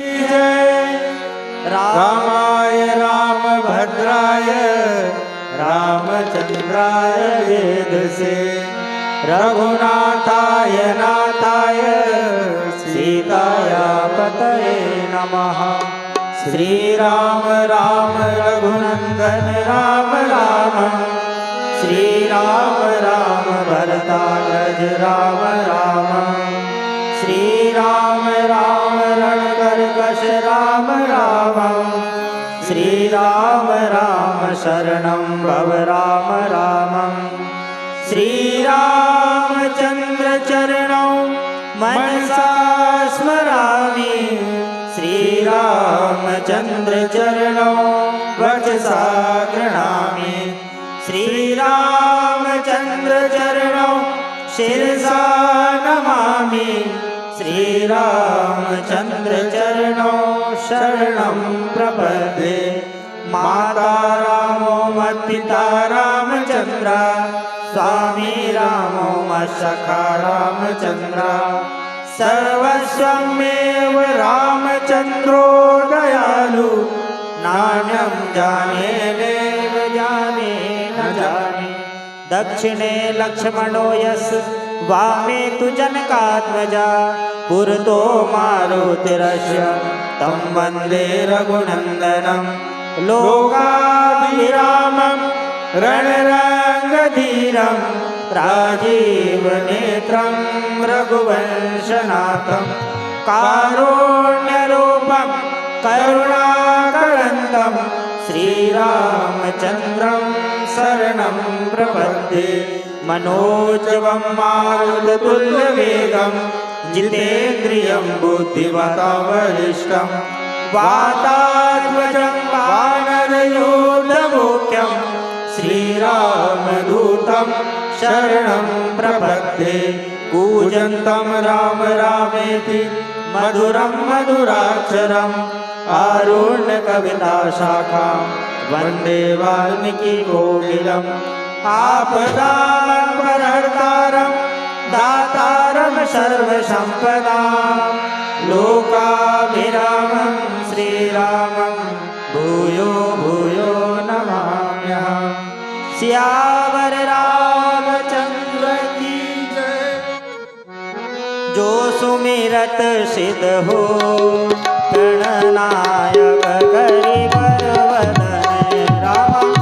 जय रामाय रामभद्राय रामचंद्राय वेदसे रघुनाथाय नाथाय सीताया पतये नमः। श्री राम राम रघुनंदन राम राम श्री राम राम भरताग्रज राम राम श्री राम राम रणकर्कश राम राम श्री राम राम शरणं भव राम राम श्री रामचंद्र चरणौ मनसा स्मरामि श्री रामचंद्र चरणौ वचसा गृह्णामि श्री रामचंद्र चरणौ शिरसा नमामि श्री रामचंद्र चरणौ शरणं प्रपद्ये। माता रामो मत्पिता रामचंद्र स्वामी रामो मत्सखा रामचंद्र सर्वस्वमेव रामचंद्रो दयालु नान्यं जाने देव जाने न जाने। दक्षिणे लक्ष्मणो यस् वामे तु जनकात्मजा पुरतो मारुतिरस्य तं वन्दे रघुनन्दनं लोकाभिरामं रणरङ्गधीरं राजीवनेत्रं रघुवंशनाथं कारुण्यरूपं करुणाकरन्दं श्रीरामचन्द्रं शरणं प्रपद्ये। मनोजवं मारुततुल्यवेगं जितेन्द्रियं बुद्धिमतां वरिष्ठं वातात्मजं वानरयोधमुख्यं श्रीरामदूतं शरणं प्रपद्ये। कूजन्तं राम रामेति मधुरं मधुराक्षरम् आरुण्यकविताशाखां वन्दे वाल्मीकिकोकिलम् आपदामपहर्तारं दातारं सर्वसम्पदां लोकाभिरामं श्रीरामं भूयो भूयो नमाम्यहम्। सियावर रामचंद्र की जय। जो सुमिरत सिद्ध हो गणनायक गरीबर वदन राम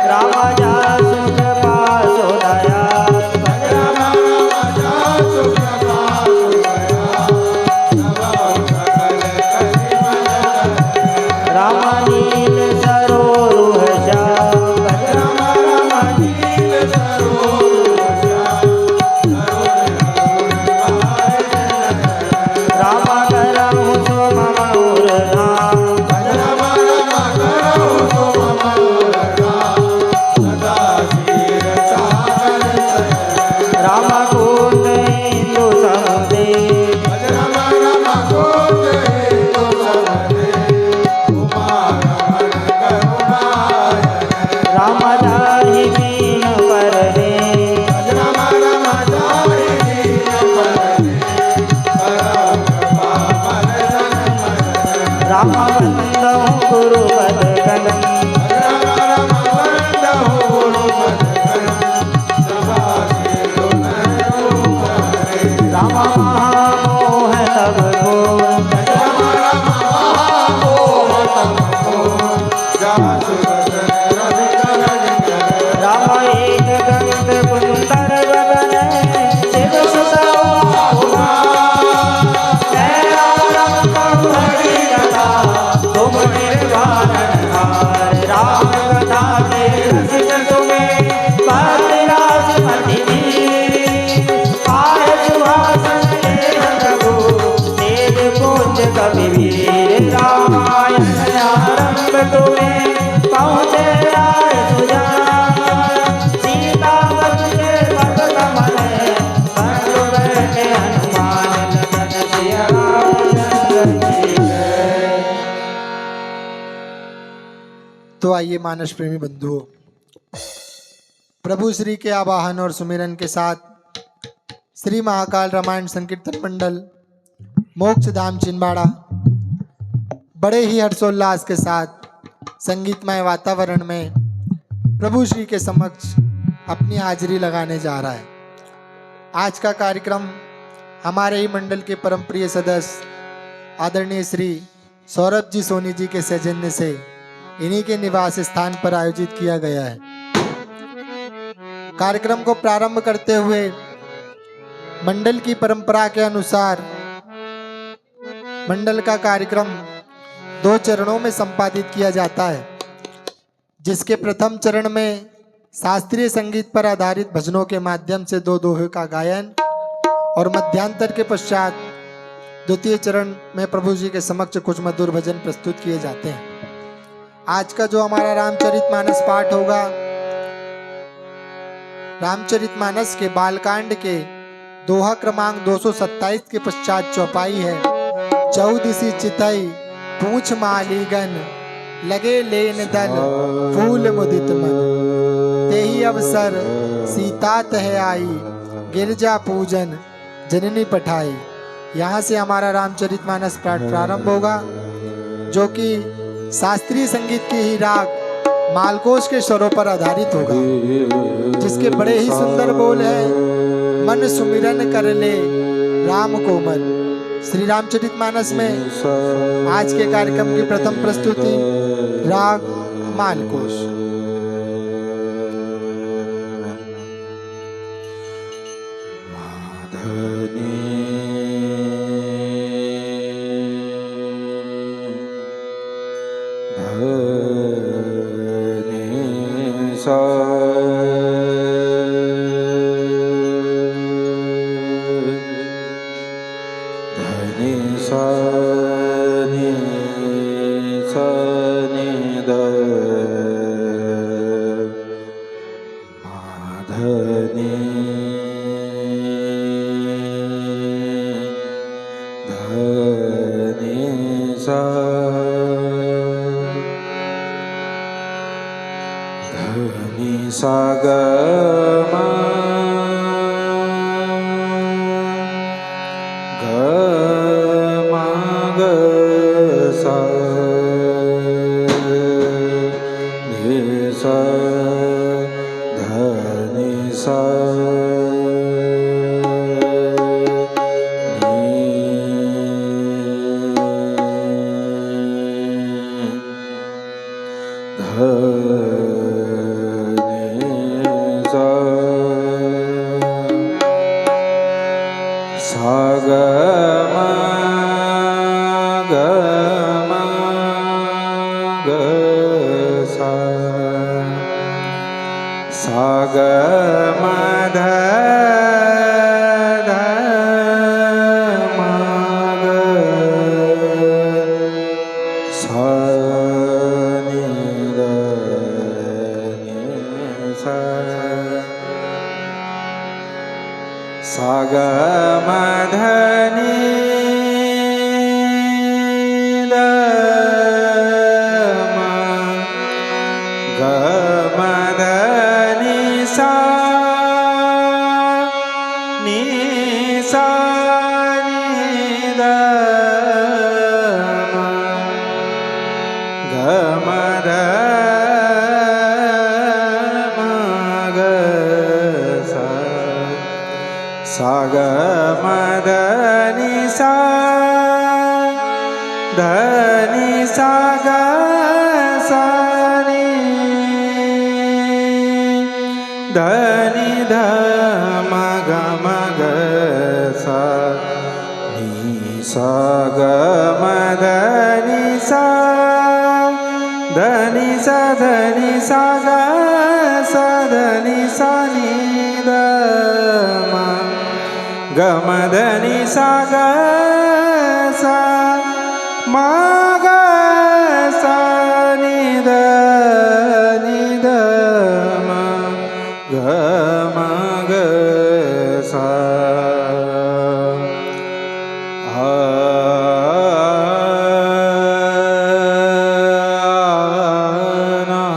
राम जा सुख तो आइए मानस प्रेमी बंधुओं, प्रभु श्री के आवाहन और सुमिरन के साथ श्री महाकाल रामायण संकीर्तन मंडल मोक्ष धाम छिंदवाड़ा बड़े ही हर्षोल्लास के साथ संगीतमय वातावरण में प्रभु श्री के समक्ष अपनी हाजिरी लगाने जा रहा है। आज का कार्यक्रम हमारे ही मंडल के परम प्रिय सदस्य आदरणीय श्री सौरभ जी सोनी जी के सौजन्य से इन्हीं के निवास स्थान पर आयोजित किया गया है। कार्यक्रम को प्रारंभ करते हुए मंडल की परंपरा के अनुसार मंडल का कार्यक्रम 2 चरणों में संपादित किया जाता है, जिसके प्रथम चरण में शास्त्रीय संगीत पर आधारित भजनों के माध्यम से 2 दोहे का गायन और मध्यांतर के पश्चात द्वितीय चरण में प्रभु जी के समक्ष कुछ मधुर भजन प्रस्तुत किए जाते हैं। आज का जो हमारा रामचरितमानस पाठ होगा, रामचरितमानस के बालकांड के दोहा क्रमांक 227 के पश्चात चौपाई है। 14 चितई पूछ मालीगन लगे लेन दल फूल मुदित मन, तेही अवसर सीता तह आई गिरजा पूजन जननी पठाई। यहाँ से हमारा रामचरितमानस पाठ प्रारंभ होगा, जो कि शास्त्रीय संगीत की ही राग मालकोश के स्वरों पर आधारित होगा, जिसके बड़े ही सुंदर बोल है। मन सुमिरन कर ले राम कोमल। श्री रामचरितमानस में आज के कार्यक्रम की प्रथम प्रस्तुति राग मालकोश। गमधनि सा ग सा मा ग सा नि द म ग म ग सा आ ना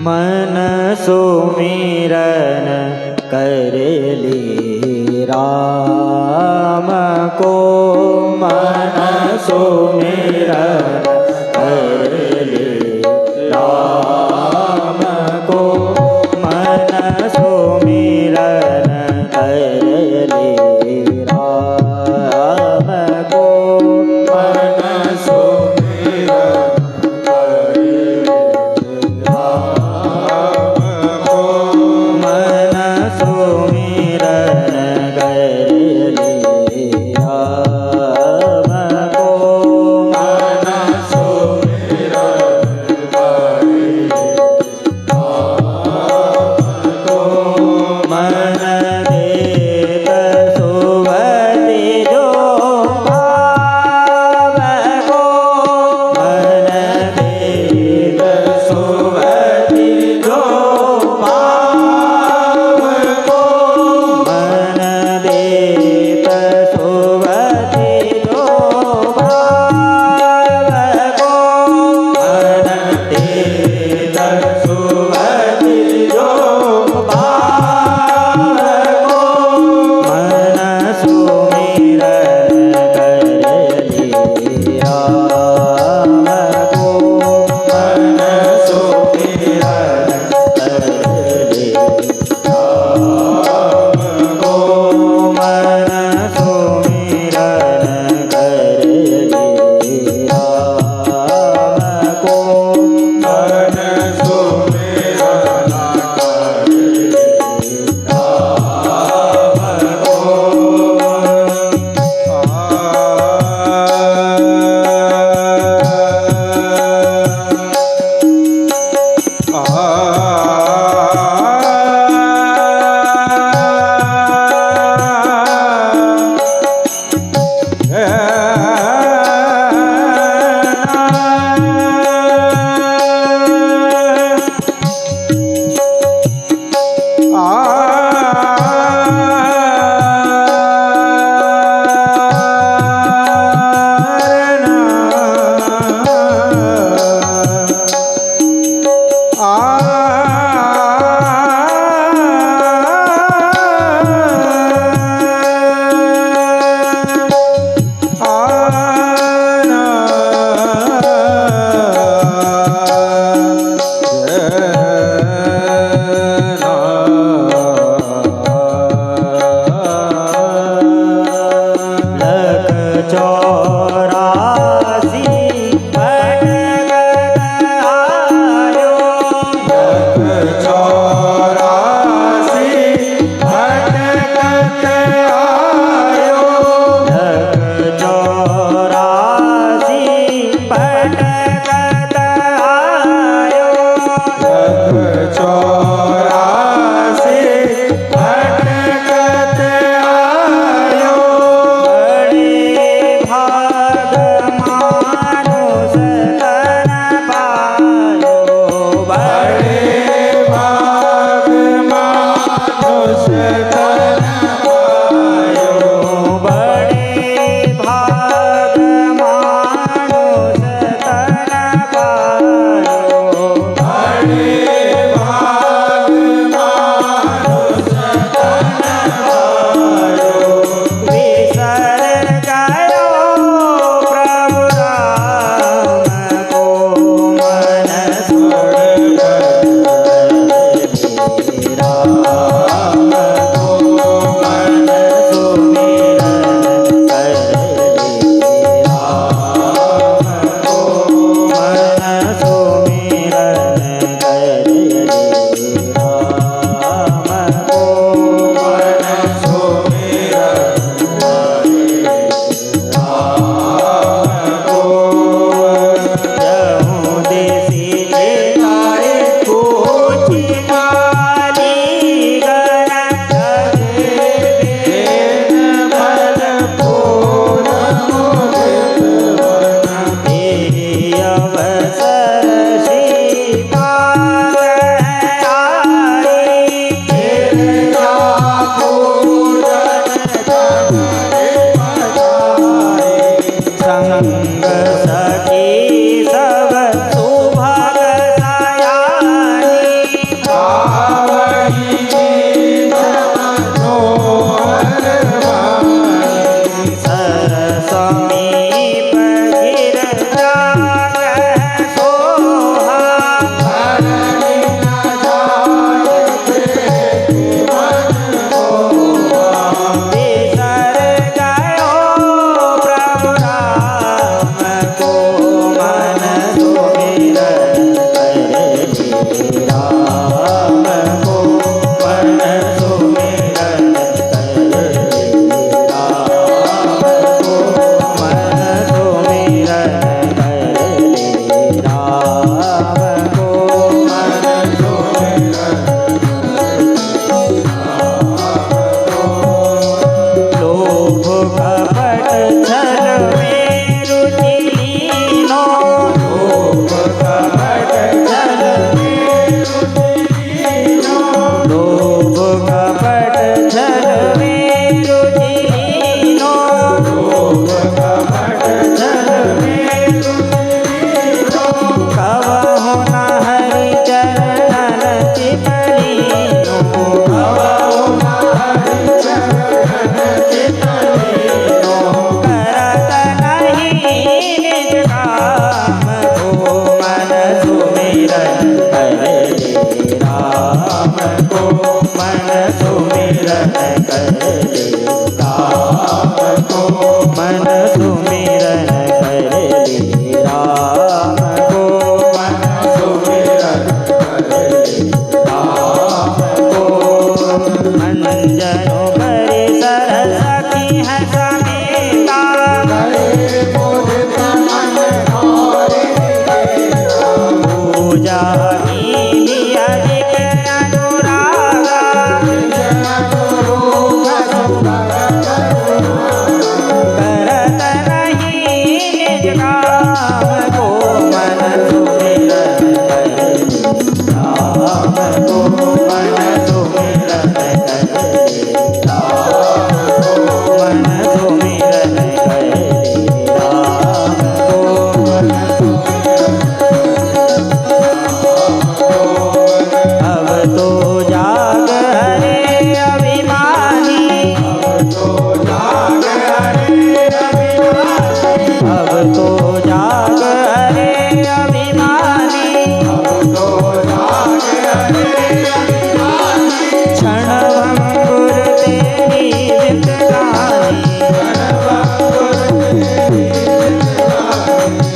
मन सुमिरन कर ली राम को, मन सुमिरन कर ली राम को, मन सुमिरन कर ली राम को, मन सुमिरन मन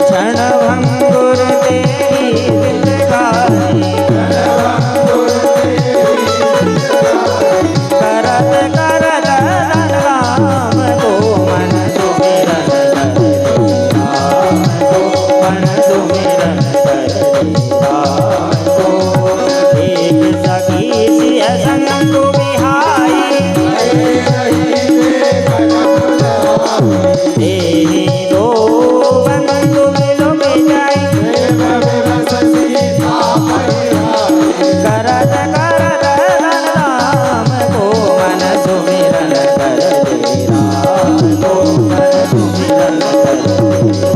क्षण भंगुर तेरी हितकारी करत करत धन राम को मन सुमिरन कर राम को मन सुमिरन कर राम को एक सखी सिय संग बिहाई तेरी दो बंधु मिलो जाई करत करत धन राम को मन सुमिरन कर राम को मन सुमिरन कर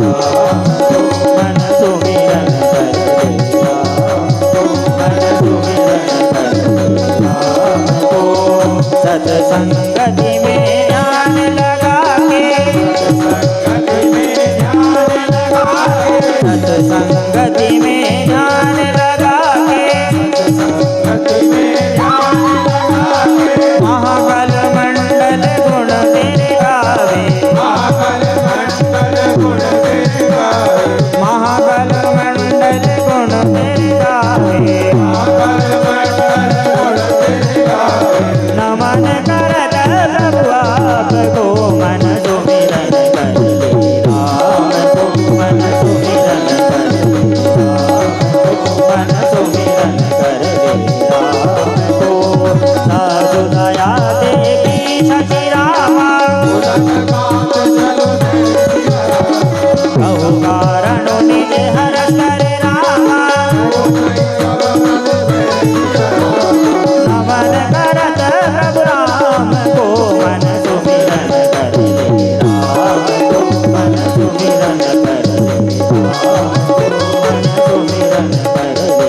राम को मन सुमिरन कर राम को मन सुमिरन कर राम को सत्संगति में ध्यान लगा के सत्संगति में ध्यान लगा के महाबल मंडल गुण तेरे गावे महाबल मंडल गुण तेरे गावे नमन करत प्रभु आपको मन सुमिरन कर ले राम को मन सुमिरन कर ले राम को मन सुमिरन कर ले राम को साधु दया देखी सखी रामा कहु कारण निज हरस करे रामा नमन करत प्रभु राम को मन सुमिरन कर ले राम को मन सुमिरन कर ले राम को मन सुमिरन कर ले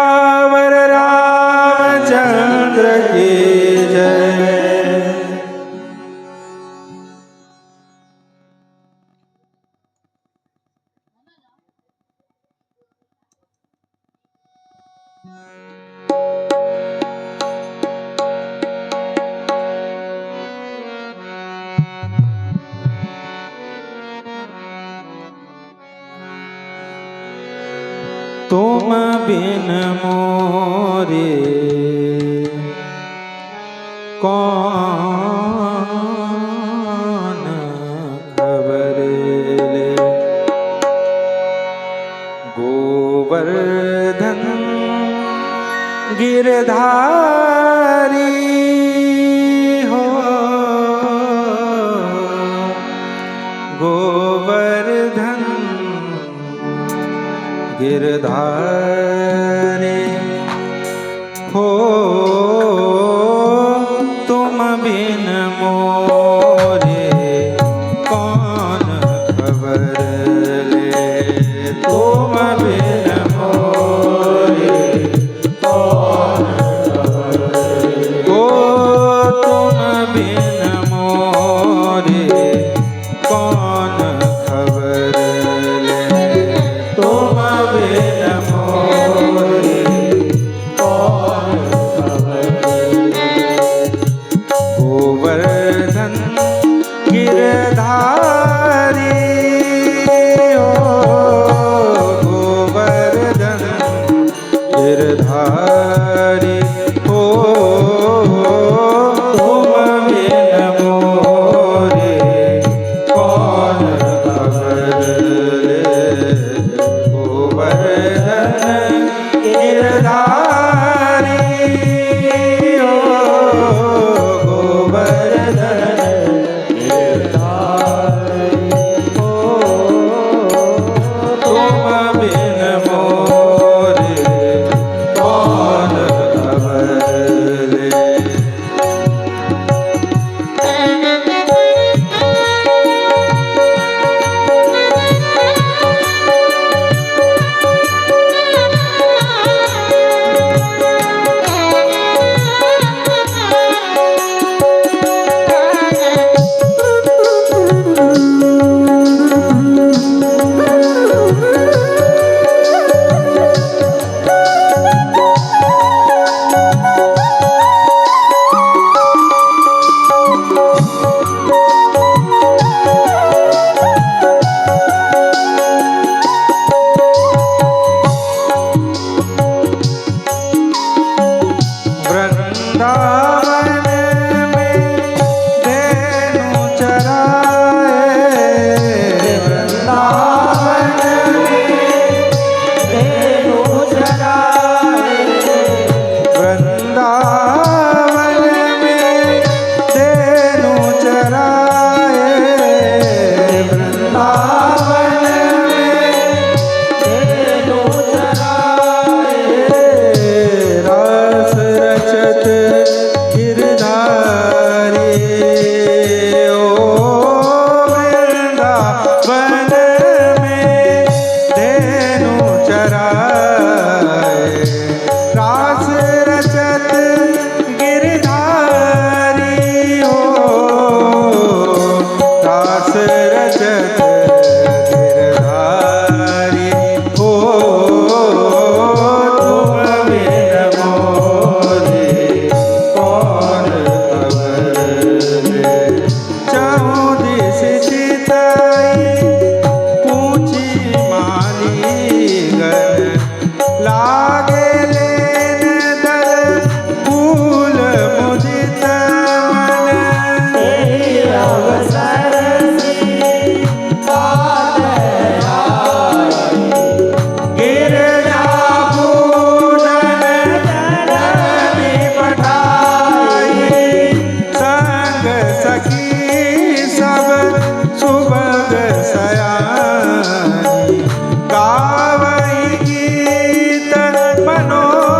सियावर रामचंद्र की जय। तुम बिन मोरे कौन खबर ले। गोवर्धन गिरधारी हो, गोवर्धन गिरधारी हो, तुम बिन मोरे कौन खबर ले। तुम बिन मोरे कौन खबर ले। ओ तुम बिन मोरे कौन खबर ले। तुम बिन मोरे कौन खबर ले। गोवर्धन गिरधारी हो, गोवर्धन गिरधारी हो, तुम बिन मोरे कौन खबर ले। गोवर्धन गिरधारी हो, गोवर्धन गिरधारी हो, तुम बिन मोरे कौन खबर ले। वृंदावन में धेनु चराए, वृंदावन में धेनु चराए, वृंदावन में धेनु चराए, वृंदावन में धेनु चराए। रास रचत गिरधारी ओ, वृंदावन में धेनु चराए। रास रचत गिरधारी हो, रास रचत गिरधारी हो, तुम बिन मोरे कौन खबर ले। चहुँ दिस चितई पूछी मालीगण, लागे लेन दल फूल मुदित मन। अवसर गिरजा पूजन जननी पठाई, संग सखी सब सुभग सयानी। गावई गीत मनोरम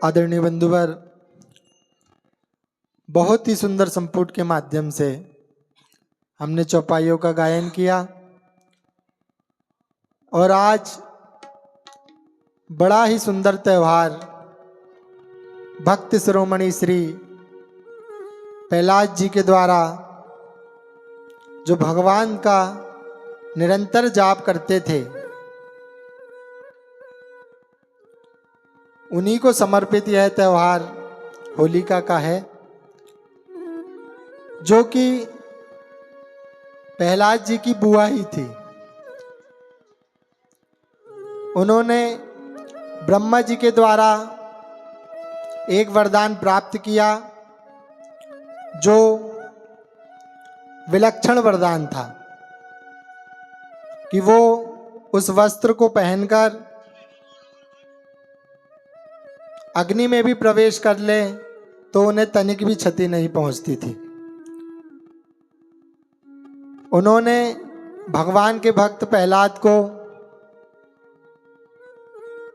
आदरणीय बंधुवर, बहुत ही सुंदर संपुट के माध्यम से हमने चौपाइयों का गायन किया और आज बड़ा ही सुंदर त्यौहार भक्त शिरोमणि श्री प्रहलाद जी के द्वारा जो भगवान का निरंतर जाप करते थे, उन्हीं को समर्पित यह त्यौहार होलिका का है, जो कि प्रहलाद जी की बुआ ही थी। उन्होंने ब्रह्मा जी के द्वारा एक वरदान प्राप्त किया जो विलक्षण वरदान था कि वो उस वस्त्र को पहनकर अग्नि में भी प्रवेश कर ले तो उन्हें तनिक भी क्षति नहीं पहुंचती थी। उन्होंने भगवान के भक्त प्रहलाद को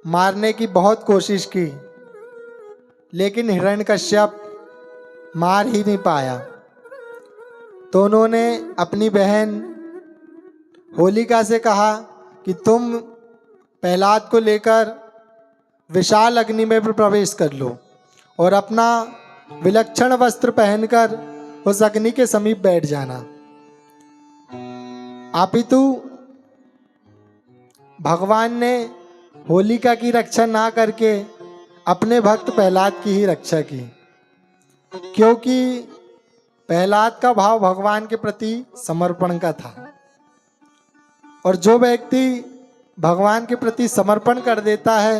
मारने की बहुत कोशिश की, लेकिन हिरण्यकश्यप मार ही नहीं पाया। तो उन्होंने अपनी बहन होलिका से कहा कि तुम प्रहलाद को लेकर विशाल अग्नि में प्रवेश कर लो और अपना विलक्षण वस्त्र पहनकर उस अग्नि के समीप बैठ जाना। अपितु भगवान ने होलिका की रक्षा ना करके अपने भक्त प्रहलाद की ही रक्षा की, क्योंकि प्रहलाद का भाव भगवान के प्रति समर्पण का था। और जो व्यक्ति भगवान के प्रति समर्पण कर देता है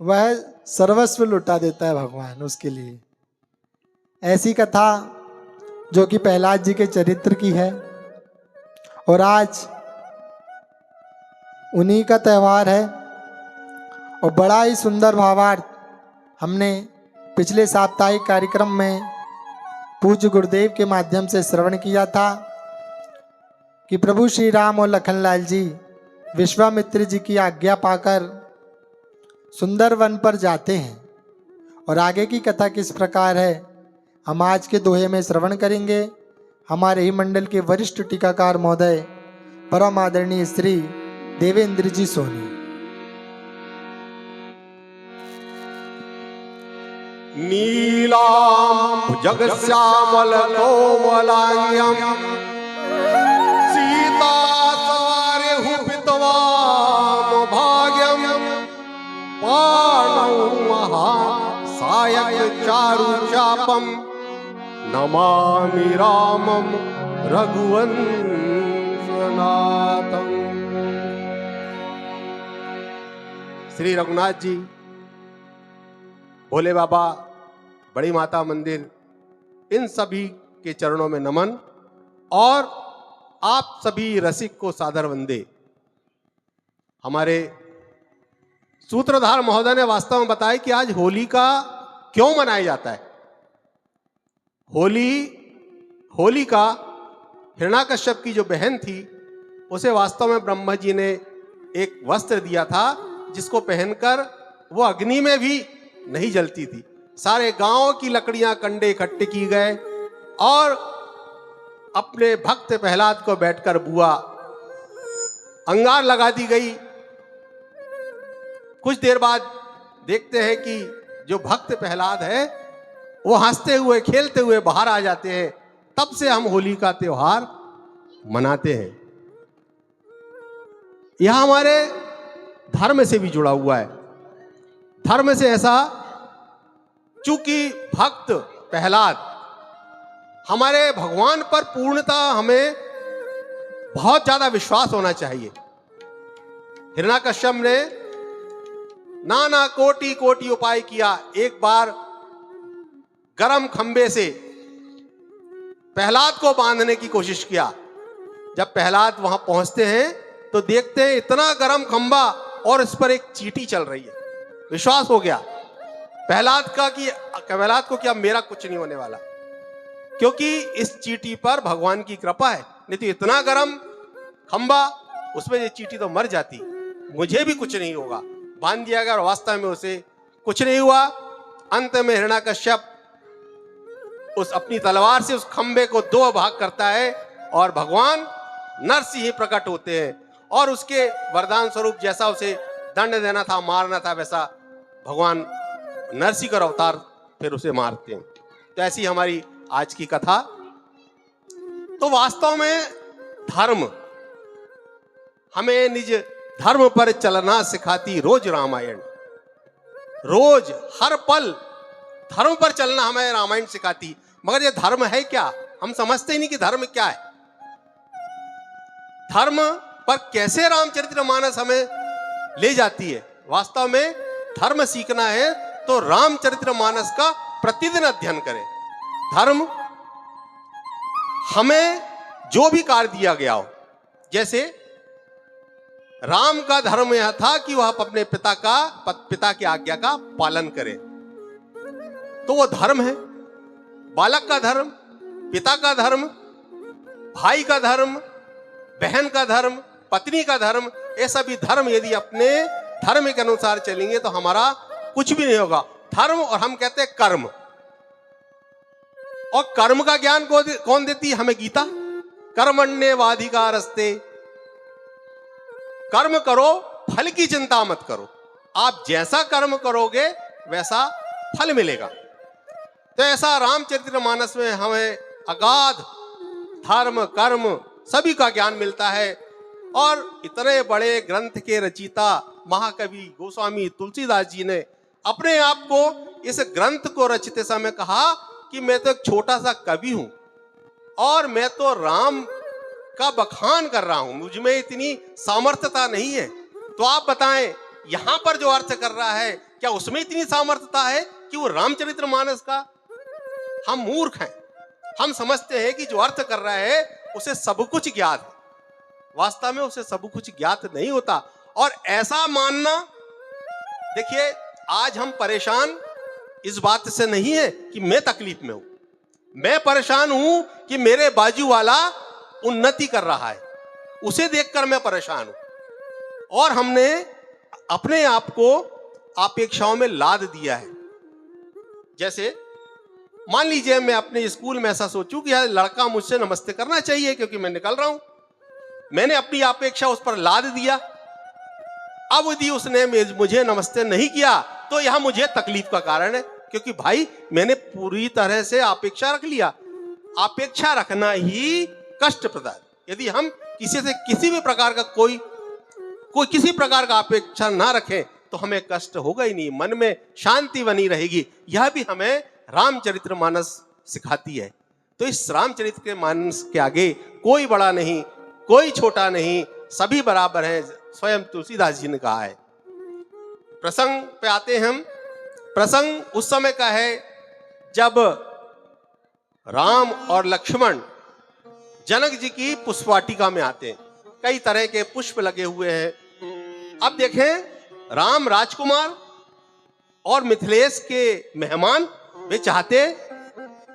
वह सर्वस्व लुटा देता है भगवान उसके लिए। ऐसी कथा जो कि प्रहलाद जी के चरित्र की है और आज उन्हीं का त्यौहार है। और बड़ा ही सुंदर भावार्थ हमने पिछले साप्ताहिक कार्यक्रम में पूज्य गुरुदेव के माध्यम से श्रवण किया था कि प्रभु श्री राम और लखनलाल जी विश्वामित्र जी की आज्ञा पाकर सुंदर वन पर जाते हैं। और आगे की कथा किस प्रकार है हम आज के दोहे में श्रवण करेंगे। हमारे ही मंडल के वरिष्ठ टीकाकार महोदय परम आदरणीय श्री देवेंद्र जी सोनी। नीलाम जगश्यामल कोमलांग्यम सीता सवारे हुपितवाम भाग्यम पाणौ महा सायक चारु चापम नमामि रामम रघुवंशनाथम। श्री रघुनाथ जी, भोले बाबा, बड़ी माता मंदिर, इन सभी के चरणों में नमन और आप सभी रसिक को सादर वंदे। हमारे सूत्रधार महोदय ने वास्तव में बताया कि आज होली का क्यों मनाया जाता है। होली का हिरण्याकश्यप की जो बहन थी उसे वास्तव में ब्रह्मा जी ने एक वस्त्र दिया था जिसको पहनकर वो अग्नि में भी नहीं जलती थी। सारे गांव की लकड़ियां कंडे इकट्ठे की गए और अपने भक्त प्रहलाद को बैठकर बुआ अंगार लगा दी गई। कुछ देर बाद देखते हैं कि जो भक्त प्रहलाद है वो हंसते हुए खेलते हुए बाहर आ जाते हैं। तब से हम होली का त्योहार मनाते हैं। यह हमारे धर्म से भी जुड़ा हुआ है। धर्म से ऐसा, चूंकि भक्त प्रहलाद हमारे भगवान पर पूर्णतः हमें बहुत ज्यादा विश्वास होना चाहिए। हिरण्याकश्यप ने नाना कोटि कोटि उपाय किया। एक बार गरम खंबे से प्रहलाद को बांधने की कोशिश किया। जब प्रहलाद वहां पहुंचते हैं तो देखते हैं इतना गरम खंबा और इस पर एक चींटी चल रही है। विश्वास हो गया प्रहलाद को कि अब मेरा कुछ नहीं होने वाला, क्योंकि इस चींटी पर भगवान की कृपा है। नहीं तो इतना गरम खंबा, उसमें ये चींटी तो मर जाती, मुझे भी कुछ नहीं होगा। बांध दिया गया और वास्तव में उसे कुछ नहीं हुआ। अंत में हिरण्यकश्यप उस अपनी तलवार से उस खंबे को दो भाग करता है और भगवान नरसिंह प्रकट होते हैं और उसके वरदान स्वरूप जैसा उसे दंड देना था, मारना था, वैसा भगवान नरसिंह का अवतार फिर उसे मारते हैं। तो ऐसी हमारी आज की कथा। तो वास्तव में धर्म हमें निज धर्म पर चलना सिखाती रोज रामायण। रोज हर पल धर्म पर चलना हमें रामायण सिखाती। मगर ये धर्म है क्या? हम समझते ही नहीं कि धर्म क्या है। धर्म पर कैसे रामचरितमानस हमें ले जाती है। वास्तव में धर्म सीखना है तो रामचरितमानस का प्रतिदिन अध्ययन करें। धर्म हमें जो भी कार्य दिया गया हो, जैसे राम का धर्म यह था कि वह अपने पिता की आज्ञा का पालन करे, तो वो धर्म है। बालक का धर्म, पिता का धर्म, भाई का धर्म, बहन का धर्म, पत्नी का धर्म, ये सभी धर्म यदि अपने धर्म के अनुसार चलेंगे तो हमारा कुछ भी नहीं होगा। धर्म और हम कहते हैं कर्म, और कर्म का ज्ञान कौन देती है हमें? गीता। कर्मण्येवाधिकारस्ते, कर्म करो, फल की चिंता मत करो। आप जैसा कर्म करोगे वैसा फल मिलेगा। तो ऐसा रामचरितमानस में हमें अगाध धर्म कर्म सभी का ज्ञान मिलता है। और इतने बड़े ग्रंथ के रचयिता महाकवि गोस्वामी तुलसीदास जी ने अपने आप को इस ग्रंथ को रचते समय कहा कि मैं तो एक छोटा सा कवि हूं और मैं तो राम का बखान कर रहा हूं, मुझ में इतनी सामर्थ्यता नहीं है। तो आप बताएं, यहां पर जो अर्थ कर रहा है क्या उसमें इतनी सामर्थ्यता है कि वो रामचरितमानस का? हम मूर्ख हैं। हम समझते हैं कि जो अर्थ कर रहा है उसे सब कुछ ज्ञात है। वास्तव में उसे सब कुछ ज्ञात नहीं होता। और ऐसा मानना, देखिए आज हम परेशान इस बात से नहीं है कि मैं तकलीफ में हूं, मैं परेशान हूं कि मेरे बाजू वाला उन्नति कर रहा है, उसे देखकर मैं परेशान हूं। और हमने अपने आप को अपेक्षाओं में लाद दिया है। जैसे मान लीजिए मैं अपने स्कूल में ऐसा सोचूं कि यार लड़का मुझसे नमस्ते करना चाहिए क्योंकि मैं निकल रहा हूं, मैंने अपनी अपेक्षा उस पर लाद दिया। अब यदि उसने मुझे नमस्ते नहीं किया तो यह मुझे तकलीफ का कारण है, क्योंकि भाई मैंने पूरी तरह से अपेक्षा रख लिया। अपेक्षा रखना ही कष्टप्रद है। यदि हम किसी से किसी भी प्रकार का कोई किसी प्रकार का अपेक्षा ना रखें तो हमें कष्ट होगा ही नहीं, मन में शांति बनी रहेगी। यह भी हमें रामचरितमानस सिखाती है। तो इस रामचरितमानस के आगे कोई बड़ा नहीं, कोई छोटा नहीं, सभी बराबर हैं। स्वयं तुलसीदास जी ने कहा है। प्रसंग पे आते हैं हम। प्रसंग उस समय का है जब राम और लक्ष्मण जनक जी की पुष्पवाटिका में आते हैं। कई तरह के पुष्प लगे हुए हैं। अब देखें, राम राजकुमार और मिथिलेश के मेहमान वे चाहते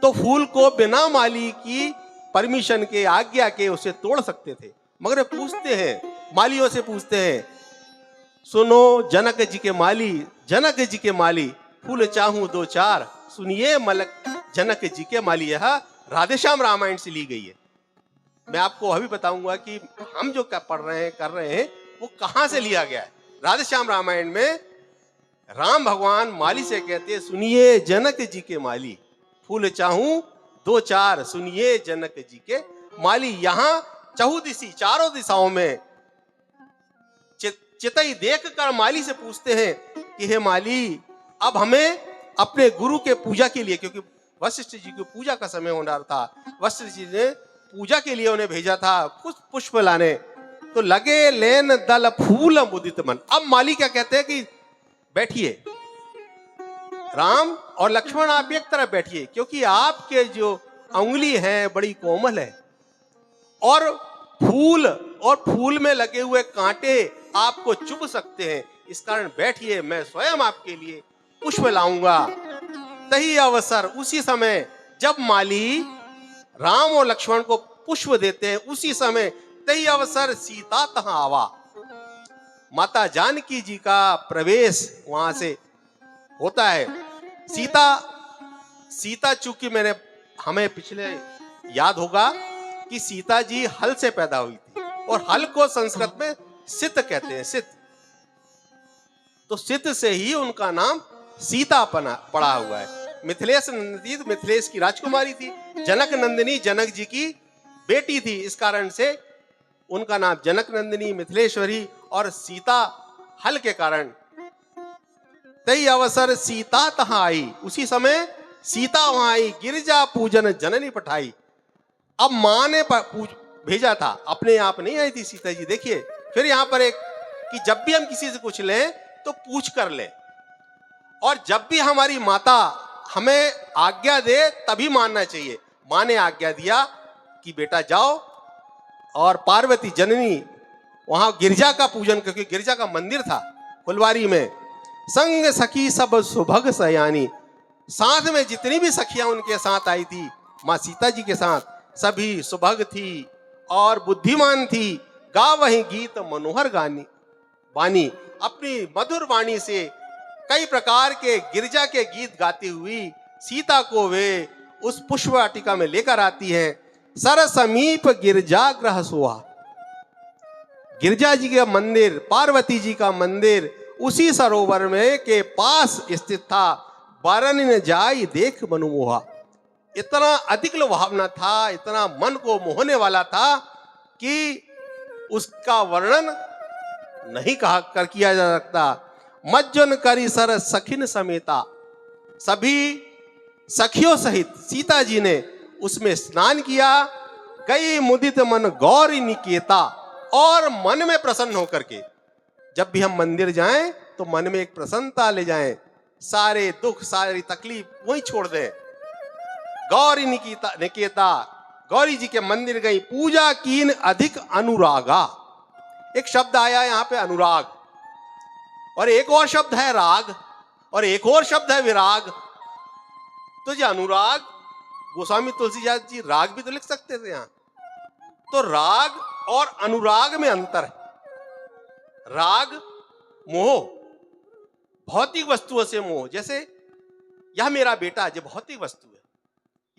तो फूल को बिना माली की परमिशन के, आज्ञा के उसे तोड़ सकते थे, मगर पूछते हैं, मालियों से पूछते हैं, सुनो जनक जी के माली, जनक जी के माली, फूल चाहूं दो चार, सुनिए मलक जनक जी के माली। यह राधेश्याम रामायण से ली गई है। मैं आपको अभी बताऊंगा कि हम जो पढ़ रहे हैं, कर रहे हैं, वो कहां से लिया गया है। राधेश्याम रामायण में राम भगवान माली से कहते हैं, सुनिए जनक जी के माली, फूल चाहूं दो चार, सुनिए जनक जी के माली। यहां चहुदिशी, चारों दिशाओं में चितई देख कर माली से पूछते हैं कि हे माली, अब हमें अपने गुरु के पूजा के लिए, क्योंकि वशिष्ठ जी की पूजा का समय होना था, वशिष्ठ जी ने पूजा के लिए उन्हें भेजा था कुछ पुष्प लाने, तो लगे लेन दल फूल मुदित मन। अब माली क्या कहते हैं कि बैठिए राम और लक्ष्मण, आप एक तरफ बैठिए, क्योंकि आपके जो उंगली है बड़ी कोमल है और फूल में लगे हुए कांटे आपको चुभ सकते हैं, इस कारण बैठिए, मैं स्वयं आपके लिए पुष्प लाऊंगा। तही अवसर, उसी समय जब माली राम और लक्ष्मण को पुष्प देते हैं, उसी समय तही अवसर सीता तहां आवा। माता जानकी जी का प्रवेश वहां से होता है। सीता सीता चूंकि हमें पिछले याद होगा कि सीता जी हल से पैदा हुई थी, और हल को संस्कृत में सित कहते हैं, सित। तो सित से ही उनका नाम सीता पड़ा हुआ है। मिथिलेश नंदिनी मिथिलेश की राजकुमारी थी, जनक नंदिनी जनक जी की बेटी थी, इस कारण से उनका नाम जनक नंदिनी, मिथिलेश्वरी और सीता हल के कारण। तई अवसर सीता तहां आई, उसी समय सीता वहां आई, गिरजा पूजन जननी पठाई। अब मां ने भेजा था, अपने आप नहीं आई थी सीता जी। देखिए फिर यहां पर एक कि जब भी हम किसी से कुछ लें तो पूछ कर लें, और जब भी हमारी माता हमें आज्ञा दे तभी मानना चाहिए। मां ने आज्ञा दिया कि बेटा जाओ, और पार्वती जननी वहां गिरजा का पूजन, क्योंकि गिरजा का मंदिर था फुलवारी में। संग सखी सब सुभग सयानी, साथ में जितनी भी सखियां उनके साथ आई थी मां सीता जी के साथ, सभी सुभग थी और बुद्धिमान थी। गा वही गीत मनोहर गानी वाणी, अपनी मधुर वाणी से कई प्रकार के गिरजा के गीत गाती हुई सीता को वे उस पुष्प वाटिका में लेकर आती है। सर समीप गिरजा ग्रह सोहा, गिरजा जी का मंदिर, पार्वती जी का मंदिर उसी सरोवर में के पास स्थित था। बारन न जाई देख मनमोहा, इतना अधिक लुभावना था, इतना मन को मोहने वाला था कि उसका वर्णन नहीं किया जा सकता। मज्जन करी सर सखिन समेता, सभी सखियों सहित सीता जी ने उसमें स्नान किया। गई मुदित मन गौरी निकेता, और मन में प्रसन्न होकर के, जब भी हम मंदिर जाएं तो मन में एक प्रसन्नता ले जाएं, सारे दुख सारी तकलीफ वहीं छोड़ दें। गौरी निकेता, गौरी जी के मंदिर गई। पूजा कीन अधिक अनुरागा, एक शब्द आया यहाँ पे अनुराग, और एक और शब्द है राग, और एक और शब्द है विराग। तो ये अनुराग, गोस्वामी तुलसीदास जी राग भी तो लिख सकते थे यहां। तो राग और अनुराग में अंतर है। राग मोह, भौतिक वस्तुओं से मोह, जैसे यह मेरा बेटा जो भौतिक वस्तु है,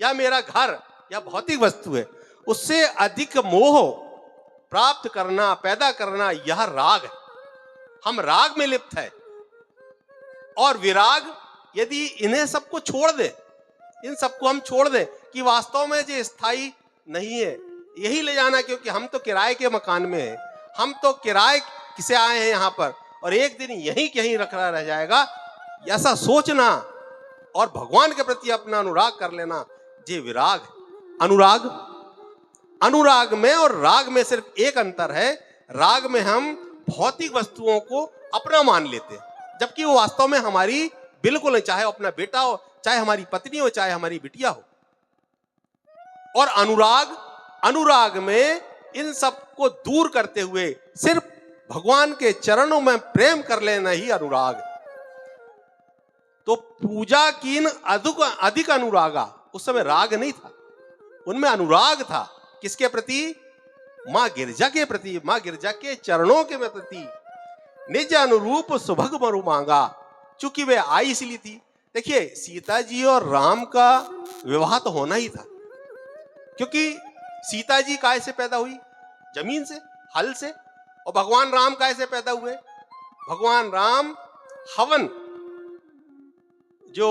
या मेरा घर या भौतिक वस्तु है, उससे अधिक मोह प्राप्त करना, पैदा करना, यह राग है। हम राग में लिप्त है। और विराग, यदि इन्हें सबको छोड़ दे, इन सबको हम छोड़ दें कि वास्तव में ये स्थायी नहीं है, यही ले जाना, क्योंकि हम तो किराए के मकान में हैं, हम तो किराए से आए हैं यहाँ पर, और एक दिन यहीं कहीं रखना रह जाएगा, ऐसा सोचना और भगवान के प्रति अपना अनुराग कर लेना, ये विराग है। अनुराग में और राग में सिर्फ एक अंतर है। राग में हम भौतिक वस्तुओं को अपना मान लेते हैं, जबकि वो वास्तव में हमारी बिल्कुल नहीं, चाहे अपना बेटा हो, चाहे हमारी पत्नी हो, चाहे हमारी बिटिया हो। और अनुराग में इन सब को दूर करते हुए सिर्फ भगवान के चरणों में प्रेम कर लेना ही अनुराग। तो पूजा कीन अधिक अनुरागा, उस समय राग नहीं था, उनमें अनुराग था। किसके प्रति? मां गिरजा के प्रति, मां गिरजा के चरणों के प्रति। निज अनुरूप सुभग मरु मांगा, चूंकि वे आई इसलिए थी। देखिए सीता जी और राम का विवाह तो होना ही था, क्योंकि सीता जी काय से पैदा हुई? जमीन से, हल से। और भगवान राम काय से पैदा हुए? भगवान राम हवन, जो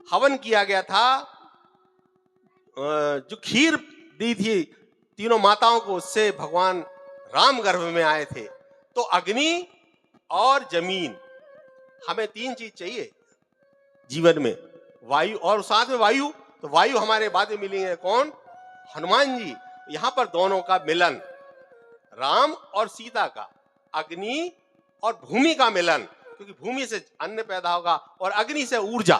हवन किया गया था, जो खीर दी थी तीनों माताओं को, उससे भगवान राम गर्भ में आए थे। तो अग्नि और जमीन, हमें तीन चीज चाहिए जीवन में, वायु और साथ में वायु। तो वायु हमारे बाद में मिलेंगे कौन? हनुमान जी। यहां पर दोनों का मिलन, राम और सीता का, अग्नि और भूमि का मिलन, क्योंकि भूमि से अन्न पैदा होगा और अग्नि से ऊर्जा,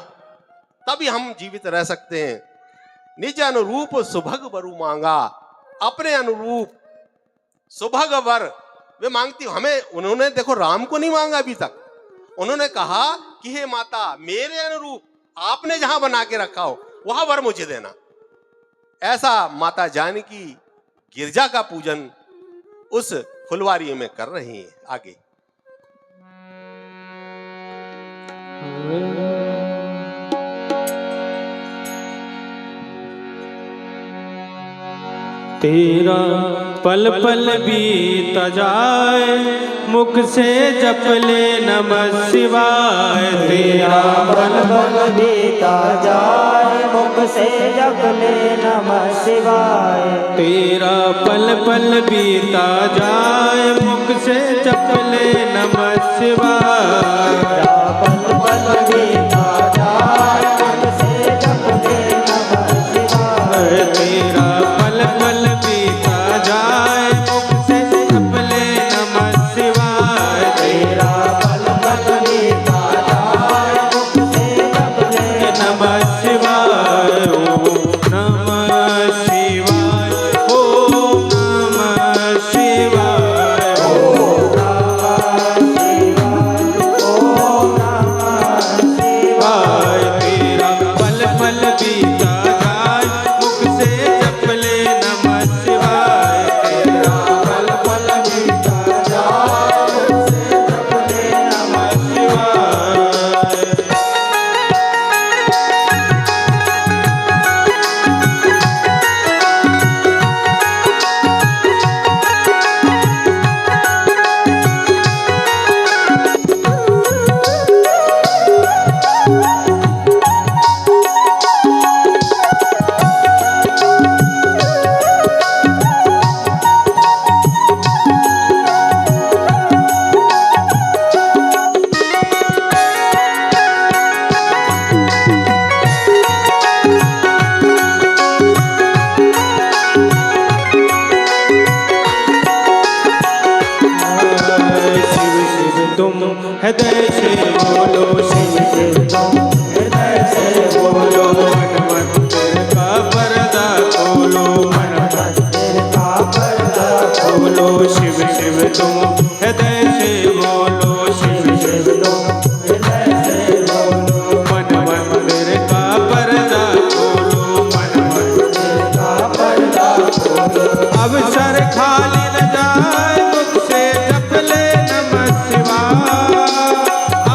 तभी हम जीवित रह सकते हैं। निज अनुरूप सुभग वरु मांगा, अपने अनुरूप सुभग वर वे मांगती हमें। उन्होंने देखो राम को नहीं मांगा अभी तक, उन्होंने कहा कि हे माता, मेरे अनुरूप आपने जहां बना के रखा हो वहां वर मुझे देना। ऐसा माता जानकी गिरजा का पूजन उस फुलवारी में कर रही हैं। आगे तेरा पल पल बीत जाए मुख से जप ले नमः शिवाय। तेरा पल पल बीता जाए मुख से जप ले नमः शिवाय। तेरा पल पल बीता जाए मुख से जप ले नमः शिवाय। पल पल बीता जाए मुख से जप ले नमः शिवाय। तेरा पल पल बीता जाए मुख से जप ले नमः शिवाय। तेरा पल पल बीता जाए मुख से जप ले नमः शिवाय। ओम नमः शिवाय। ओम नमः शिवाय। ओम नमः शिवाय। ओम नमः शिवाय। तेरा पल पल बीता जाए मुख से जप ले नमः शिवाय। तेरा पल पल बीता जाए मुख से जप ले नमः शिवाय। शिव शिव तुम हृदय से बोलो। शिव शिव तुम हृदय से बोलो। मन मंदिर का पर्दा खोलो। मन मंदिर का पर्दा खोलो। शिव शिव तुम हृदय से बोलो। शिव शिव तुम हृदय से बोलो। मन मंदिर का पर्दा खोलो। मन मंदिर का पर्दा खोलो। अवसर खाली न जाए मुख से जप ले नमः शिवाय।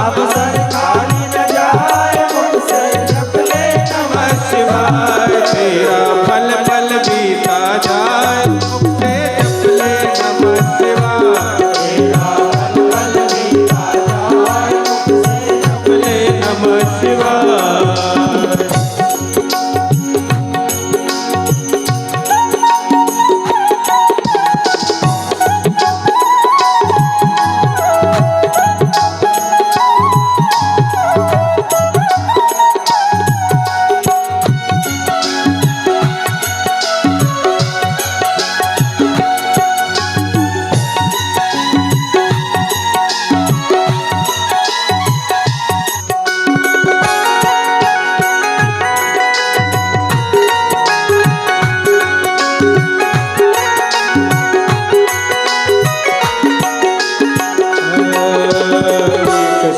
अवसर खाली न जाए मुख से जप ले नमः शिवाय। तेरा पल पल बीता जाए मुख से जप ले नमः शिवाय। तेरा पल पल बीता जाए मुख से जप ले नमः शिवाय।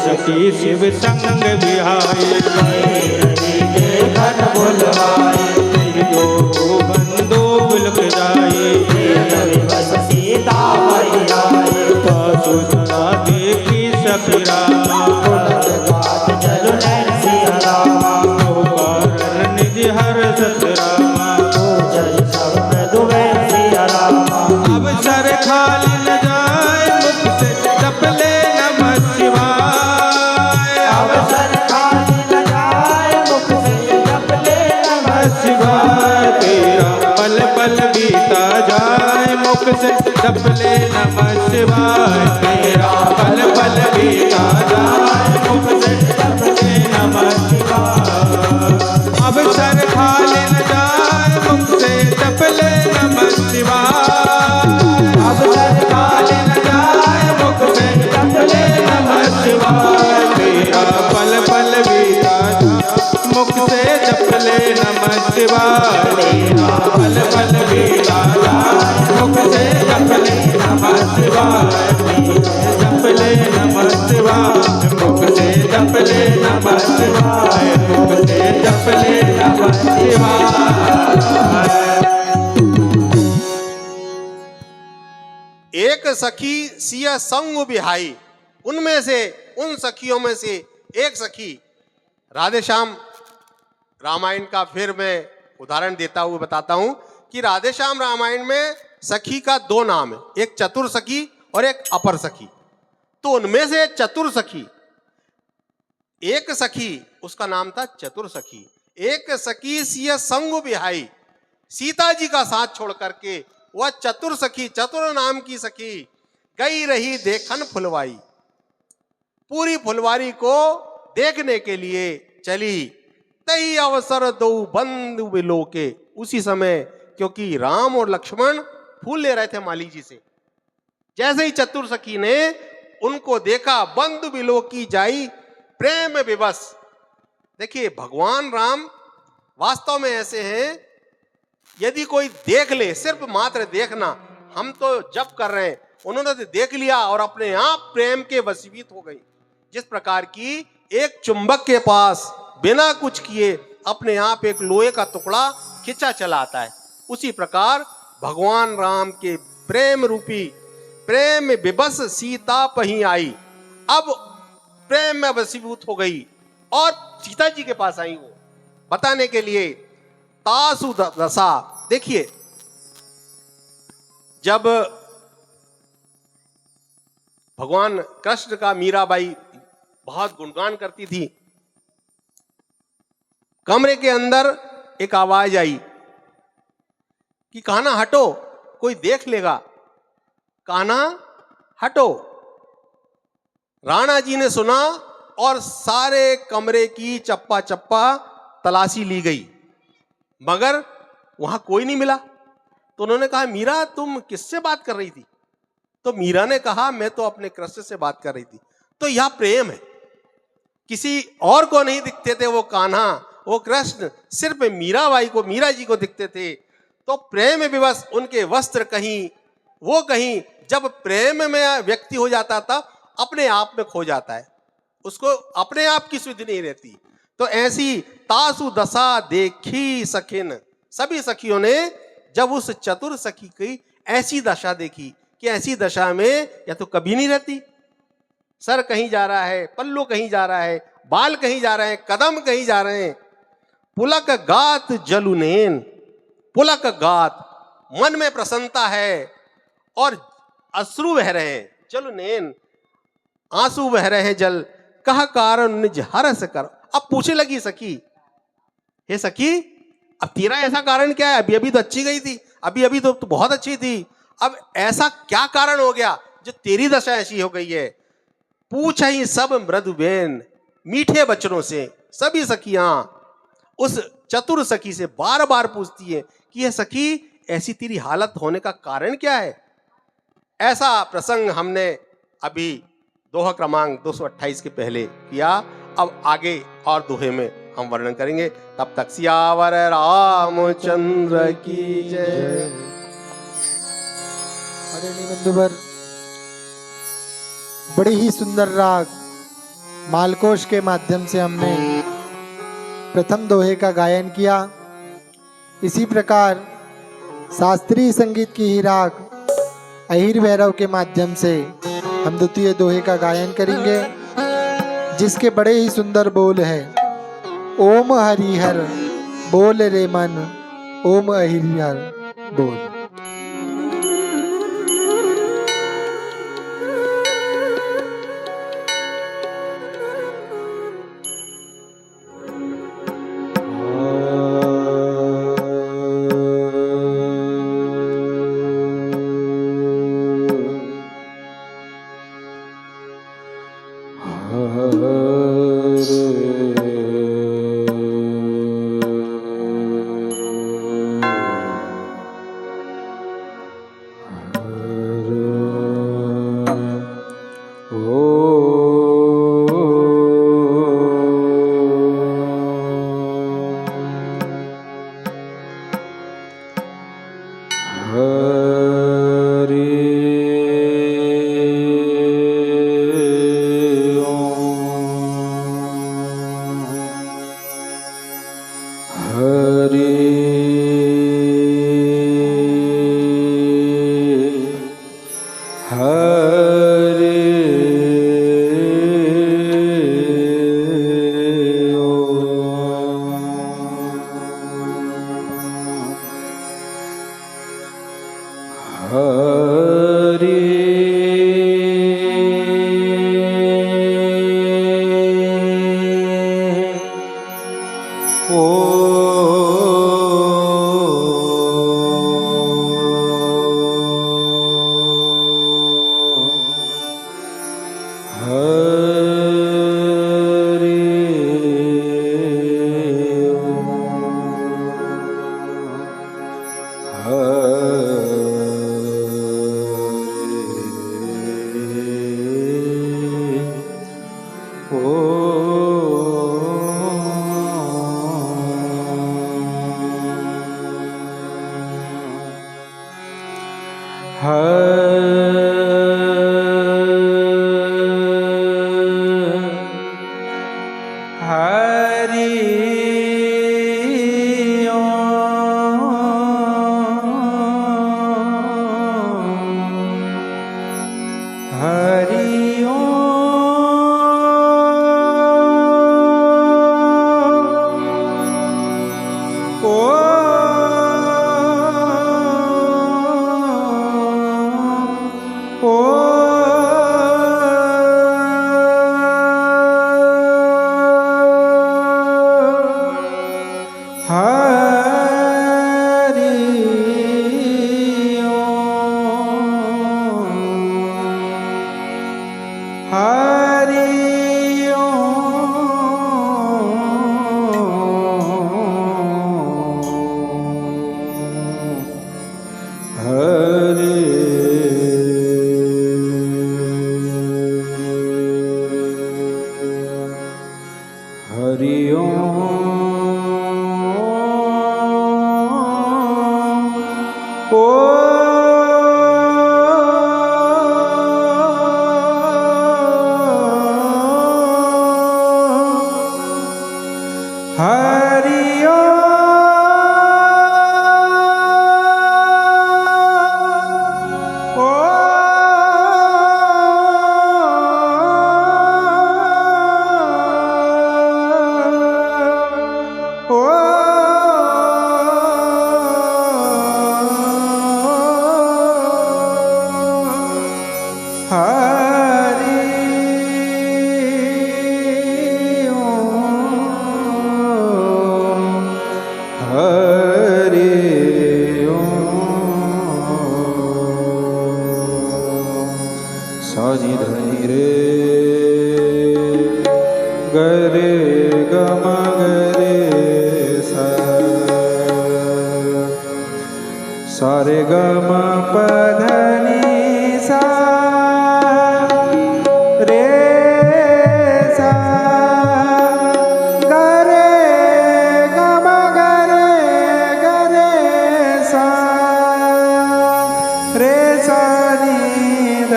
सखी शिव संग विहाय। घन बुलवाए दो बंदो बुलक जाए। बस सीता मैयाए पासु सदा देखी सफिरा। बात जल नैन सिया रामा कारण निधि हर सतरामा। जय सब मृदुवे सिया रामा अवसर खाली न जाए मुख से जप ले नमः शिवाय। अवसर खाली न जाए मुख से जप ले नमः शिवाय। तेरा पल पल बीता जाए मुख से जप ले नमः शिवाय। तेरा पल पल बीता जाए मुख से जप ले नमः शिवाय। अवसर खाली न जाए मुख से जप ले नमः शिवाय। अवसर खाली न जाए मुख से जप ले नमः शिवाय। तेरा पल पल बीता जाए मुख से जप ले नमः शिवाय। तेरा पल पल बीता जाए मुख से जप ले नमः शिवाय। जप ले नमः शिवाय। मुख से जप ले नमः शिवाय। मुख से जप ले नमः शिवाय। एक सखी सिया संग बिहाई। उनमें से उन सखियों में से एक सखी, राधे श्याम रामायण का फिर मैं उदाहरण देता हुआ बताता हूं कि राधे श्याम रामायण में सखी का दो नाम है, एक चतुर सखी और एक अपर सखी। तो उनमें से चतुर सखी, एक सखी उसका नाम था चतुर सखी, एक सखी सिय संग बिहाई, सीता जी का साथ छोड़ करके वह चतुर सखी, चतुर नाम की सखी गई रही देखन फुलवाई, पूरी फुलवारी को देखने के लिए चली। तई अवसर दो बंधु बिलो के, उसी समय क्योंकि राम और लक्ष्मण फूल ले रहे थे माली जी से, जैसे ही चतुर सखी ने उनको देखा, बंधु बिलो की जाई प्रेम विवश। देखिए भगवान राम वास्तव में ऐसे हैं, यदि कोई देख ले, सिर्फ मात्र देखना, हम तो जप कर रहे हैं, उन्होंने तो देख लिया और अपने आप प्रेम के वशीभूत हो गई। जिस प्रकार की एक चुंबक के पास बिना कुछ किए अपने आप एक लोहे का टुकड़ा खिंचा चला आता है, उसी प्रकार भगवान राम के प्रेम रूपी प्रेम विवश सीता पही आई, अब प्रेम में वशीभूत हो गई और सीता जी के पास आई वो बताने के लिए। तासु दशा, देखिए जब भगवान कृष्ण का मीराबाई बहुत गुणगान करती थी, कमरे के अंदर एक आवाज आई कि कान्हा हटो, कोई देख लेगा, कान्हा हटो। राणा जी ने सुना और सारे कमरे की चप्पा चप्पा तलाशी ली गई, मगर वहां कोई नहीं मिला। तो उन्होंने कहा मीरा तुम किससे बात कर रही थी? तो मीरा ने कहा मैं तो अपने कृष्ण से बात कर रही थी। तो यह प्रेम है, किसी और को नहीं दिखते थे वो कान्हा, वो कृष्ण सिर्फ मीराबाई को, मीरा जी को दिखते थे। तो प्रेम विवश उनके वस्त्र कहीं, वो कहीं, जब प्रेम में व्यक्ति हो जाता था अपने आप में खो जाता है, उसको अपने आप की सुधि नहीं रहती। तो ऐसी तासु दशा देखी सखिन, सभी सखियों ने जब उस चतुर सखी की ऐसी दशा देखी कि ऐसी दशा में या तो कभी नहीं रहती, सर कहीं जा रहा है, पल्लू कहीं जा रहा है, बाल कहीं जा रहे हैं, कदम कहीं जा रहे हैं। पुलक गात जलुनेन, पुलक गात, मन में प्रसन्नता है और अश्रु बह रहे हैं, जलुनेन आंसू बह रहे हैं जल, कह कारण निज हरस कर। अब पूछे लगी सखी, हे सखी अब तेरा ऐसा कारण क्या है? अभी अभी तो अच्छी गई थी, अभी अभी तो बहुत अच्छी थी, अब ऐसा क्या कारण हो गया जो तेरी दशा ऐसी हो गई है? पूछ ही सब मृदुबेन, मीठे बचनों से सभी सखियां उस चतुर सखी से बार बार पूछती है कि यह सखी ऐसी तेरी हालत होने का कारण क्या है? ऐसा प्रसंग हमने अभी दोहा क्रमांक 228 के पहले किया, अब आगे और दोहे में हम वर्णन करेंगे। तब तक सियावर रामचंद्र की जय। आदरणीय बंधुवर, बड़ी ही सुंदर राग मालकोश के माध्यम से हमने प्रथम दोहे का गायन किया। इसी प्रकार शास्त्रीय संगीत की ही राग अहिर भैरव के माध्यम से हम द्वितीय दोहे का गायन करेंगे, जिसके बड़े ही सुंदर बोल है। ओम हरिहर बोल रे मन, ओम हरिहर बोल। सारे ग म प ध नि सा रे सा ग रे ग म ग रे सा नि ध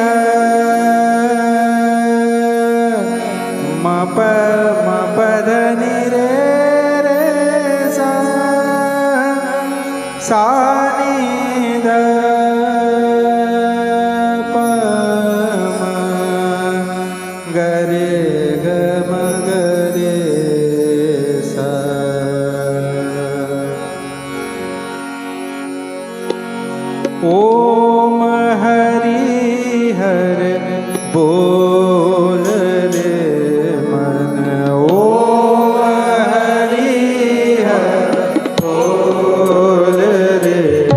म प ध नि रे सा नि ध प म ग रे ग म ग रे सा। ओम हरि हर बोल रे मन, ओम हरि हर बोल रे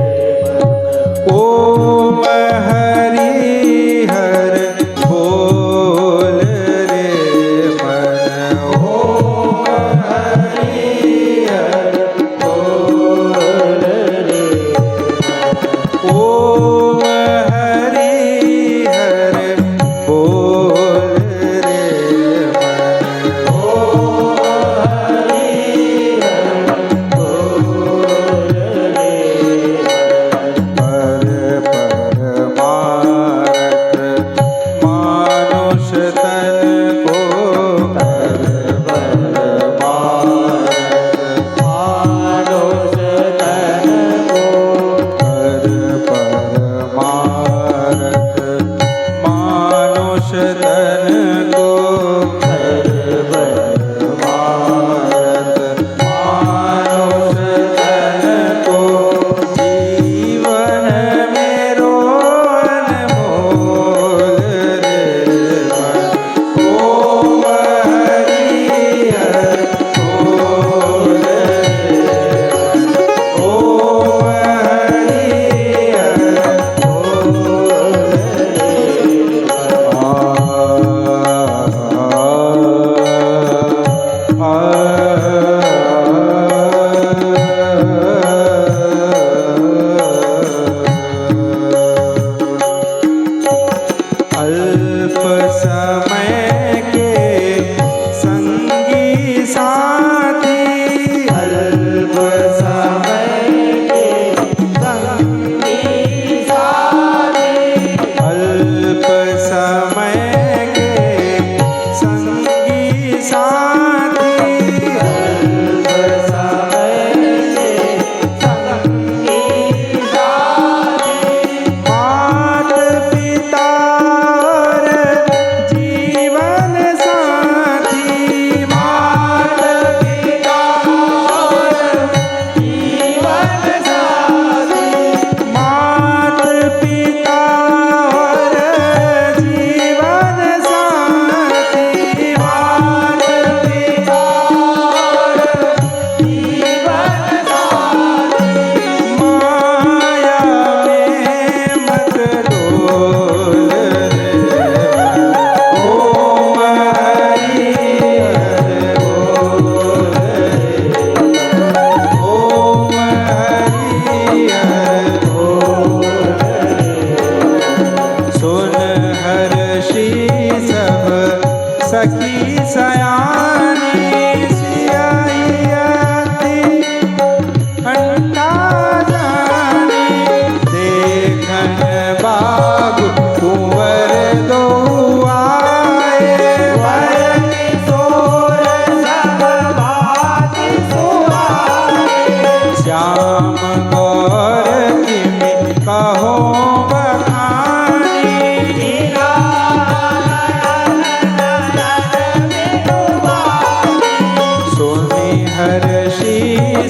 हर्षी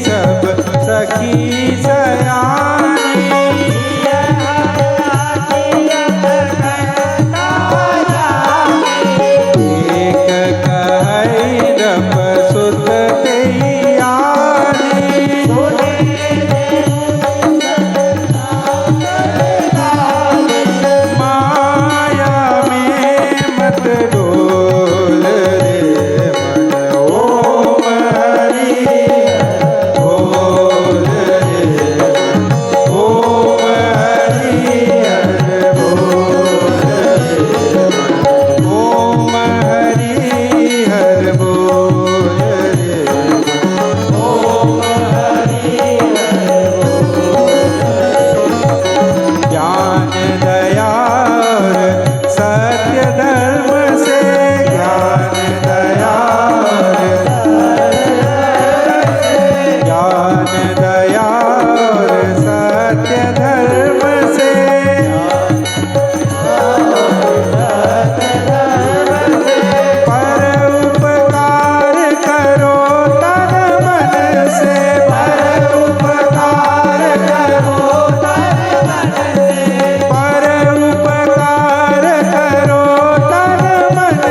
सब सखी सयानी एक कहै रप सुत तैयारी माया में मत डोल रे मन ओम हरि बोल रे मन ओम हरि हर बोल रे मन ओम हरि हर बोल रे मन ओम हरि ज्ञान दया और सत्य धर्म से ज्ञान दया ज्ञान दया और सत्य धर्म से पर उपकार करो तन मन से पर उपकार करो पर उपकार करो तन मन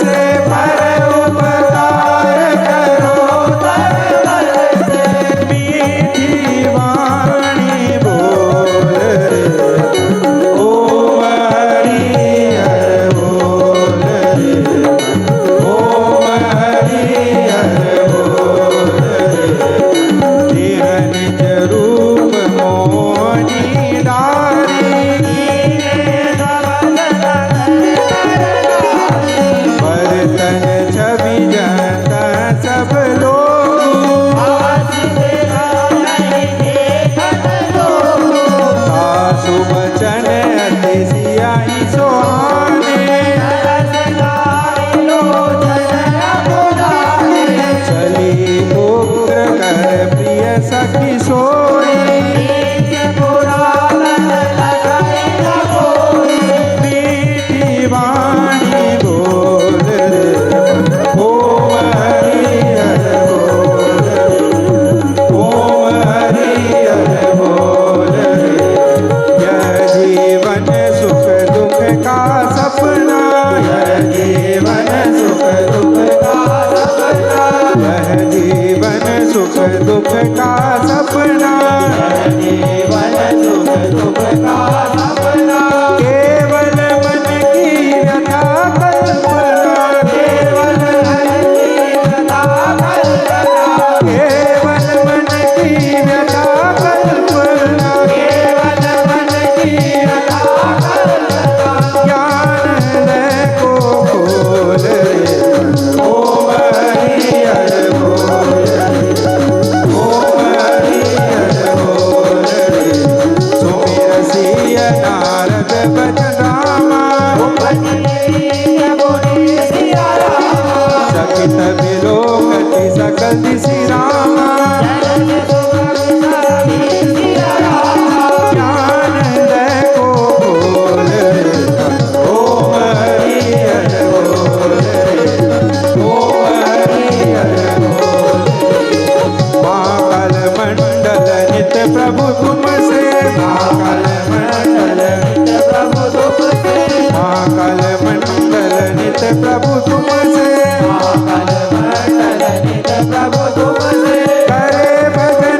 से पर उपकार करो तन मन से मीठी वाणी बोल रे ओम हरि हर बोल रे ओम हरि हर बोल रे तेरा निज रूप मोहनी डारी बर्तन छवि जनता सब लोग सासु बचन अति सियाई सोहाने चली उग्र कर प्रिय सखी सोई मीठी वाणी बोल रे ओम हरि हर बोल रे ओम हरि हर बोल रे यह जीवन सुख दुख का सपना यह जीवन सुख दुख का सपना यह जीवन सुख दुख का सपना यह जीवन सुख दुख का सपना केवल मन की व्यथा कल्पना केवल मन की व्यथा कल्पना केवल मन की व्यथा कल्पना केवल मन की व्यथा कल्पना ज्ञान लय को खोल रे ओम हरि हर बोल रे ओम हरि हर बोल रे सुमिर सिय नारद बचन रामा सकित बिलोकति सकल दिशि रामा ज्ञान लय को खोल रे ओम हरि हर बोल रे ओम हरि हर बोल रे महाकाल मंडल नित्य प्रभु तुम से महाकाल मंडल नित्य प्रभु तुम से महाकाल मंडल नित्य प्रभु तुम से महाकाल मंडल नित्य प्रभु तुम से करे भजन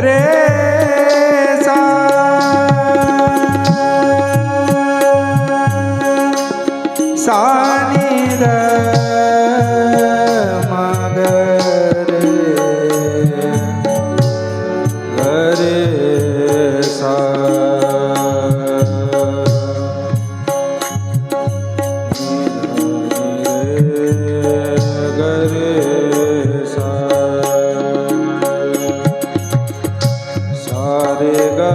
रे सा सा नि ध म ग रे सा ग रे सा सा रे ग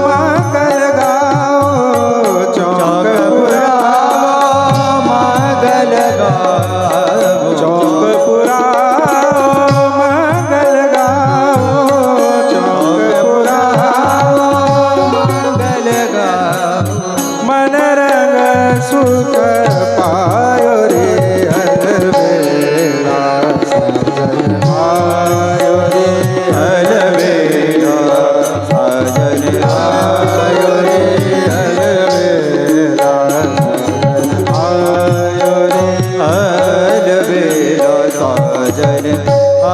मंगल गाओ चौक पुराओ मंगल गाओ चौक पुराओ मंगल गाओ चौक पुराओ मंगल गाओ मन रंग सुख पायो रे अलबेला साजन आयो रे अलबेला साजन आयो रे अलबेला साजन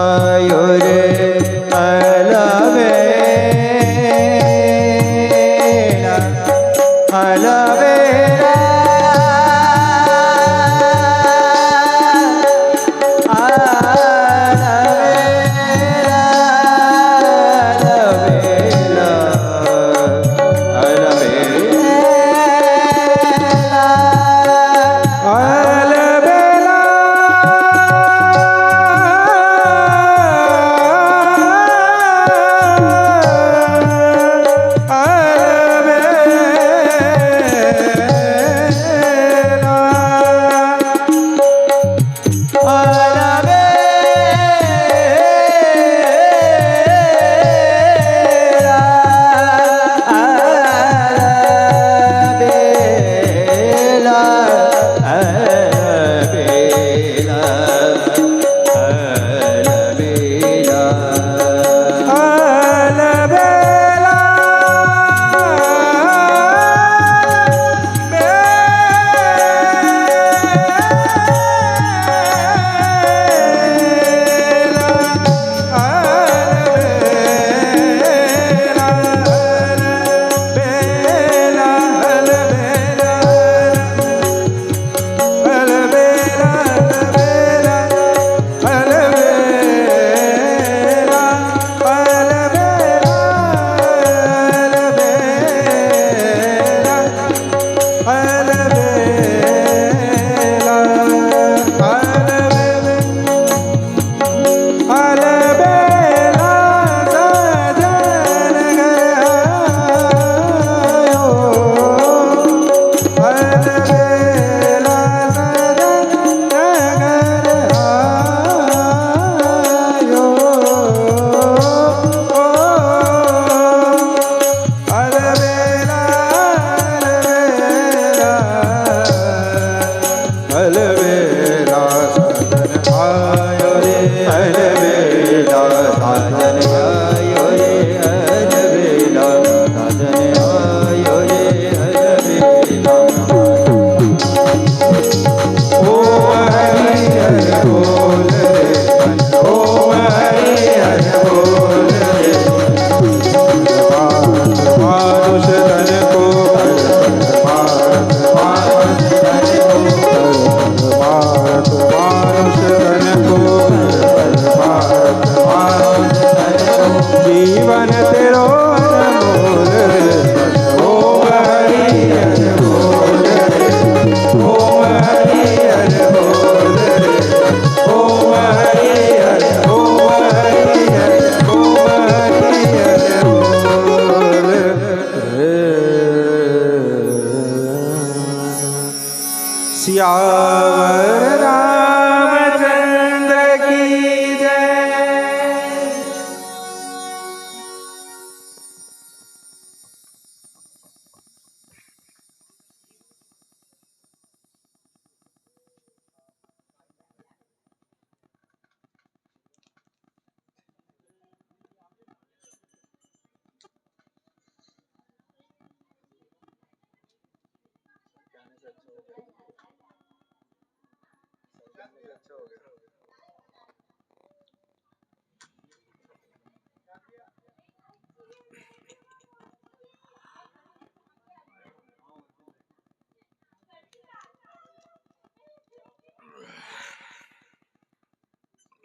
आयो रे अलबेला साजन आयो रे अलबेला अलबेला अलबेला सियावर रामचंद्र की जय।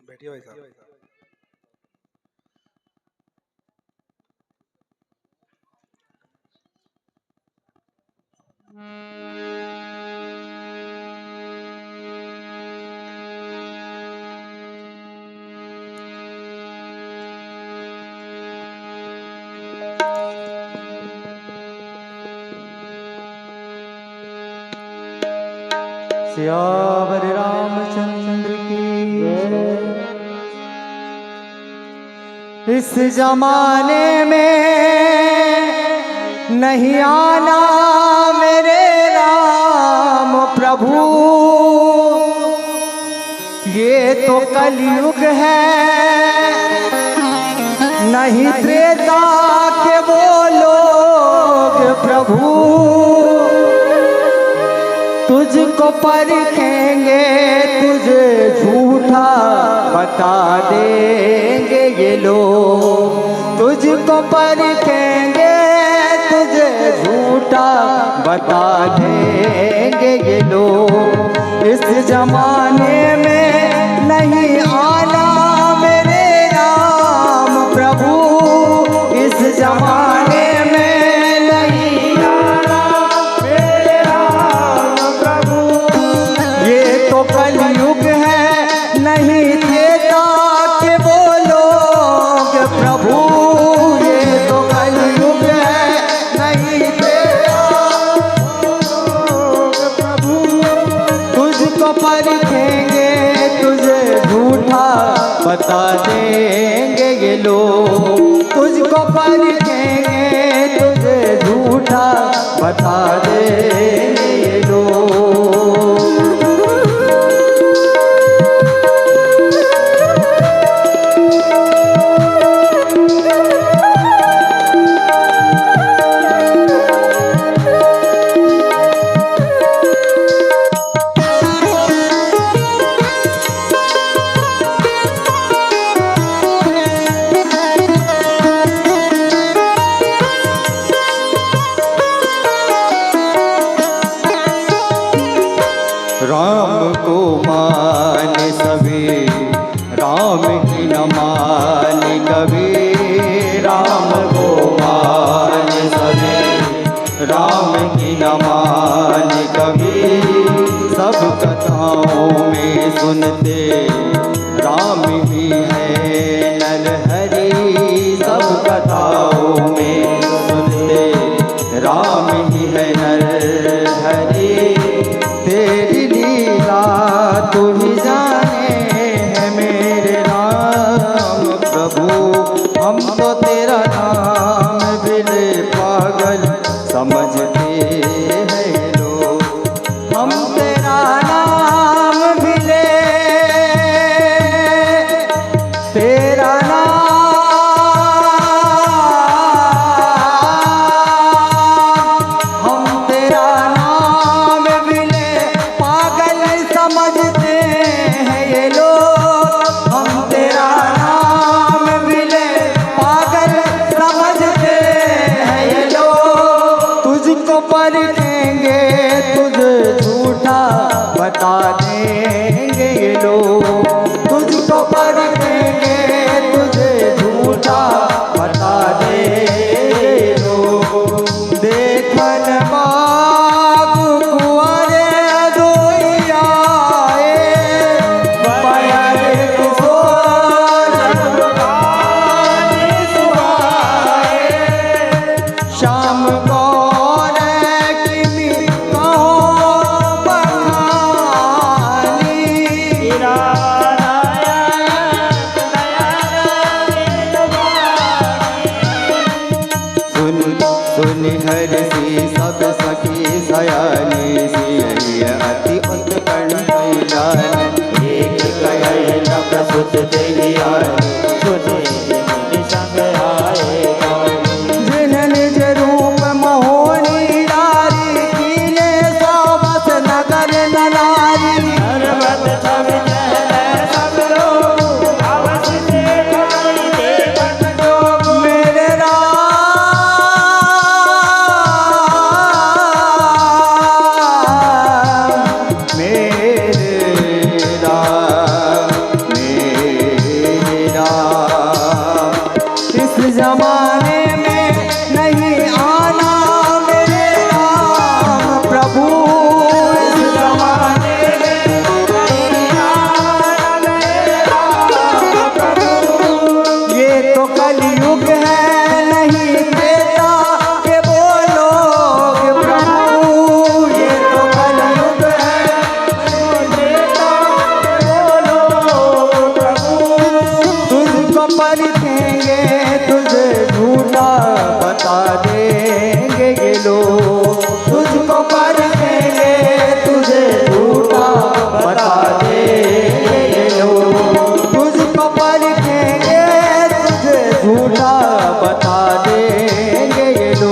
बैठिए भाई साहब। सियावर रामचंद्र की जय। इस जमाने में नहीं आना मेरे राम प्रभु, ये तो कलयुग है, नहीं त्रेता के वो लोग प्रभु, तुझको परखेंगे, तुझे झूठा बता देंगे ये लोग, तुझको परखेंगे, तुझे झूठा बता देंगे ये लोग। इस जमाने में नहीं आना मेरे राम प्रभु, इस जमाने में नहीं आना मेरे राम प्रभु, ये तो कलयुग है, नहीं त्रेता के वो लोग प्रभु, ये तो कलयुग है, नहीं त्रेता प्रभु, तुझको परखेंगे, तुझे झूठा बता देंगे ये लोग, तुझको परखेंगे, तुझे झूठा बता देंगे ये लोग। राम को मान सभी, राम की न मान कभी, राम को मान सभी, राम की न मान कभी, सब कथाओं में सुनते राम ही है नरहरि, सब कथाओं में सुनते राम ही है नरहरि, तेरी लीला तू ही जाने है मेरे राम प्रभु, हम तो तेरा नाम बिले पागल समझते हैं लोग, हम तेरा नाम बिले, तेरा नाम हम तेरा नाम बिले पागल समझते हैं ये लोग, हम तेरा नाम बिले पागल समझते हैं ये लोग, तुझको परखेंगे, तुझे झूठा बता देंगे ये लोग, तुझको परखेंगे, तुझे झूठा बता देंगे ये लोग। देखन बाग कुंवरे दोई आए, बयर किशोर गाने सुहाए, श्याम गौर किमी कहो बखानी, सुन सुन हर सी सब सखी सयानी सी, अति उत्कंठ जान एक कहे न प्रसुत देहियानी, सुने मुनि संग आए गानी, जिन्ह निज रूप मोहनी डारी, कीने सो बस नगर ननारी, पर्वत सब जल सब लोग, अवस से कोई देखत जोग, मेरे राम मेरे राम मेरे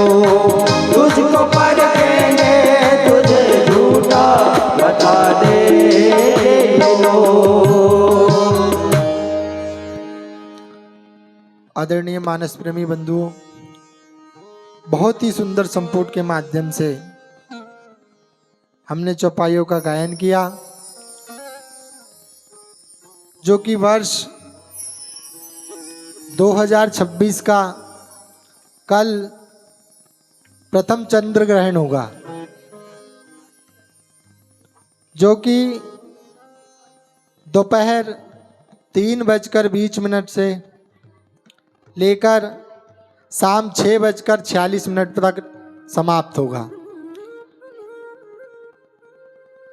तुझको परखेंगे तुझे झूठा बता दे लोग। आदरणीय मानस प्रेमी बंधुओं, बहुत ही सुंदर संपुट के माध्यम से हमने चौपाइयों का गायन किया, जो कि वर्ष 2026 का कल प्रथम चंद्र ग्रहण होगा, जो कि दोपहर 3:20 से लेकर शाम 6:46 तक समाप्त होगा।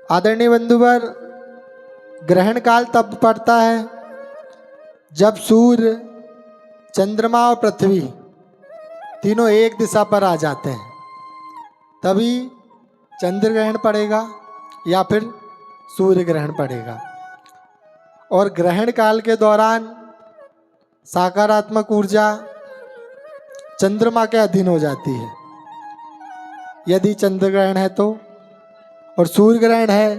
आदरणीय बंधुवर, ग्रहण काल तब पड़ता है जब सूर्य, चंद्रमा और पृथ्वी तीनों एक दिशा पर आ जाते हैं, तभी चंद्र ग्रहण पड़ेगा या फिर सूर्य ग्रहण पड़ेगा। और ग्रहण काल के दौरान सकारात्मक ऊर्जा चंद्रमा के अधीन हो जाती है, यदि चंद्र ग्रहण है तो, और सूर्य ग्रहण है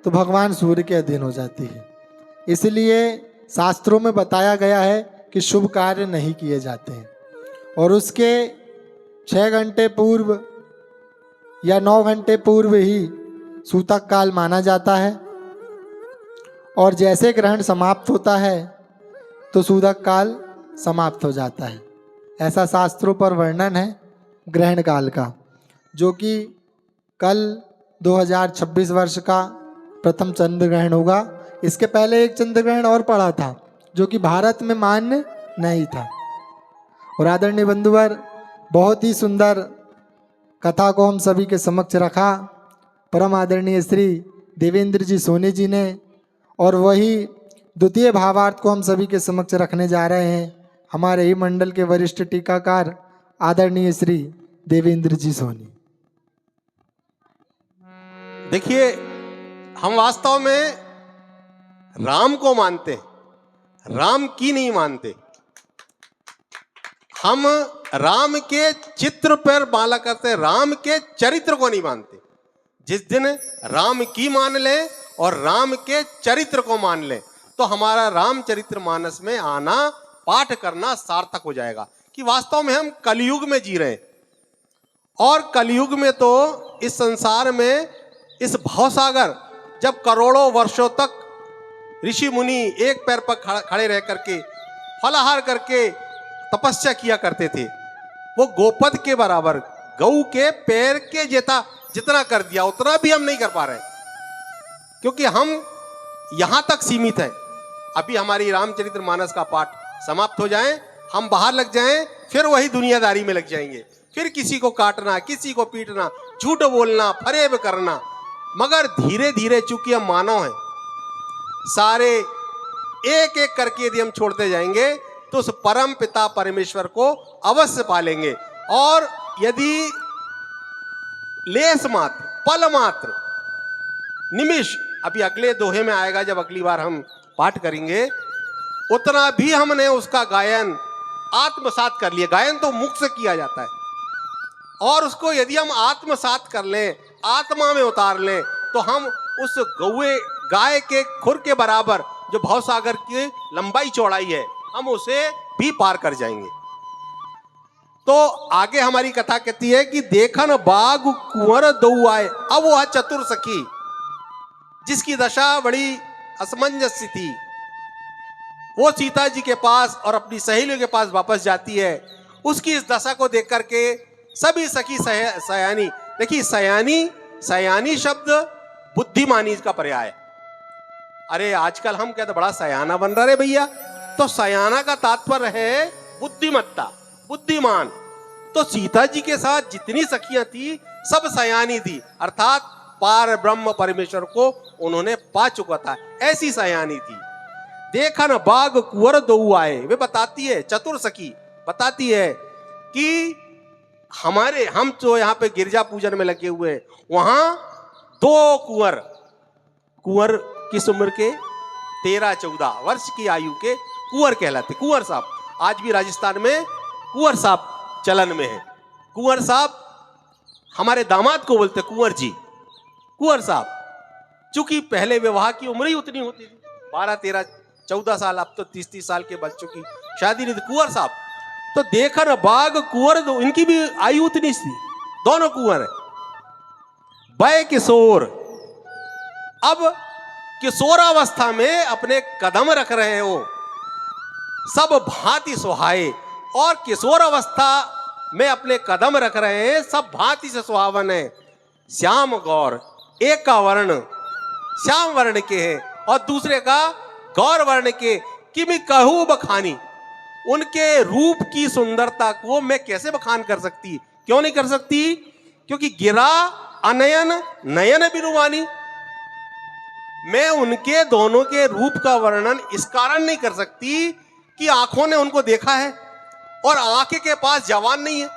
तो भगवान सूर्य के अधीन हो जाती है। इसलिए शास्त्रों में बताया गया है कि शुभ कार्य नहीं किए जाते हैं, और उसके 6 घंटे पूर्व या 9 घंटे पूर्व ही सूतक काल माना जाता है, और जैसे ग्रहण समाप्त होता है तो सूतक काल समाप्त हो जाता है। ऐसा शास्त्रों पर वर्णन है ग्रहण काल का, जो कि कल 2026 वर्ष का प्रथम चंद्र ग्रहण होगा। इसके पहले एक चंद्र ग्रहण और पड़ा था, जो कि भारत में मान्य नहीं था। और आदरणीय बंधुवर, बहुत ही सुंदर कथा को हम सभी के समक्ष रखा परम आदरणीय श्री देवेंद्र जी सोनी जी ने, और वही द्वितीय भावार्थ को हम सभी के समक्ष रखने जा रहे हैं हमारे ही मंडल के वरिष्ठ टीकाकार आदरणीय श्री देवेंद्र जी सोनी। देखिए, हम वास्तव में राम को मानते हैं, राम की नहीं मानते। हम राम के चित्र पर माला करते हैं, राम के चरित्र को नहीं मानते। जिस दिन राम की मान लें और राम के चरित्र को मान लें, तो हमारा रामचरित्र मानस में आना, पाठ करना सार्थक हो जाएगा कि वास्तव में हम कलयुग में जी रहे हैं। और कलयुग में तो इस संसार में, इस भवसागर, जब करोड़ों वर्षों तक ऋषि मुनि एक पैर पर खड़े रह करके फलाहार करके तपस्या किया करते थे, वो गोपद के बराबर, गऊ के पैर के जितना कर दिया उतना भी हम नहीं कर पा रहे, क्योंकि हम यहां तक सीमित हैं। अभी हमारी रामचरित्र मानस का पाठ समाप्त हो जाए, हम बाहर लग जाएं, फिर वही दुनियादारी में लग जाएंगे, फिर किसी को काटना, किसी को पीटना, झूठ बोलना, फरेब करना। मगर धीरे धीरे, चूंकि हम मानव हैं, सारे एक एक करके यदि हम छोड़ते जाएंगे तो उस परम पिता परमेश्वर को अवश्य पालेंगे। और यदि लेस मात्र, पल मात्र, निमिष, अभी अगले दोहे में आएगा जब अगली बार हम पाठ करेंगे, उतना भी हमने उसका गायन आत्मसात कर लिया। गायन तो मुख से किया जाता है, और उसको यदि हम आत्मसात कर लें, आत्मा में उतार लें, तो हम उस गाय के खुर के बराबर जो भवसागर की लंबाई चौड़ाई है, हम उसे भी पार कर जाएंगे। तो आगे हमारी कथा कहती है कि देखन बाग कुंवर दो आए। अब वह चतुर सखी, जिसकी दशा बड़ी असमंजस थी, वो सीता जी के पास और अपनी सहेलियों के पास वापस जाती है। उसकी इस दशा को देख करके सभी सखी सयानी, देखिए सयानी शब्द बुद्धिमानी का पर्याय। अरे आजकल हम कहते बड़ा सयाना बन रहा है भैया, तो सयाना का तात्पर्य है बुद्धिमत्ता, बुद्धिमान। तो सीता जी के साथ जितनी सखियां थी सब सयानी थी, अर्थात पार ब्रह्म परमेश्वर को उन्होंने पा चुका था, ऐसी सयानी थी। देखन बाग कुंवर दो आए, वे बताती है, चतुर सखी बताती है कि हम जो यहाँ पे गिरजा पूजन में लगे हुए, वहां 2 कुंवर किस उम्र के, 13-14 वर्ष की आयु के कुंवर कहलाते, कुंवर साहब। आज भी राजस्थान में कुंवर साहब चलन में है। कुंवर साहब हमारे दामाद को बोलते कुंवर जी, कुंवर साहब। चूंकि पहले विवाह की उम्र ही उतनी होती थी, 12, 13, 14 साल, अब तो 30 साल के बच्चों की शादी नहीं थी। कुंवर साहब तो देखन बाग कुंवर, इनकी भी आयु उतनी थी, दोनों कुंवर है। वय किशोर, अब किशोरावस्था में अपने कदम रख रहे हो, सब भांति सुहाए। और किशोरावस्था में अपने कदम रख रहे हैं, सब भांति से सुहावन है। श्याम गौर, एक का वर्ण श्याम वर्ण के हैं और दूसरे का गौर वर्ण के। कि मैं कहूं बखानी, उनके रूप की सुंदरता को मैं कैसे बखान कर सकती? क्यों नहीं कर सकती? क्योंकि गिरा अनयन नयन बिरुवानी। मैं उनके दोनों के रूप का वर्णन इस कारण नहीं कर सकती कि आंखों ने उनको देखा है और आंखें के पास जवान नहीं है,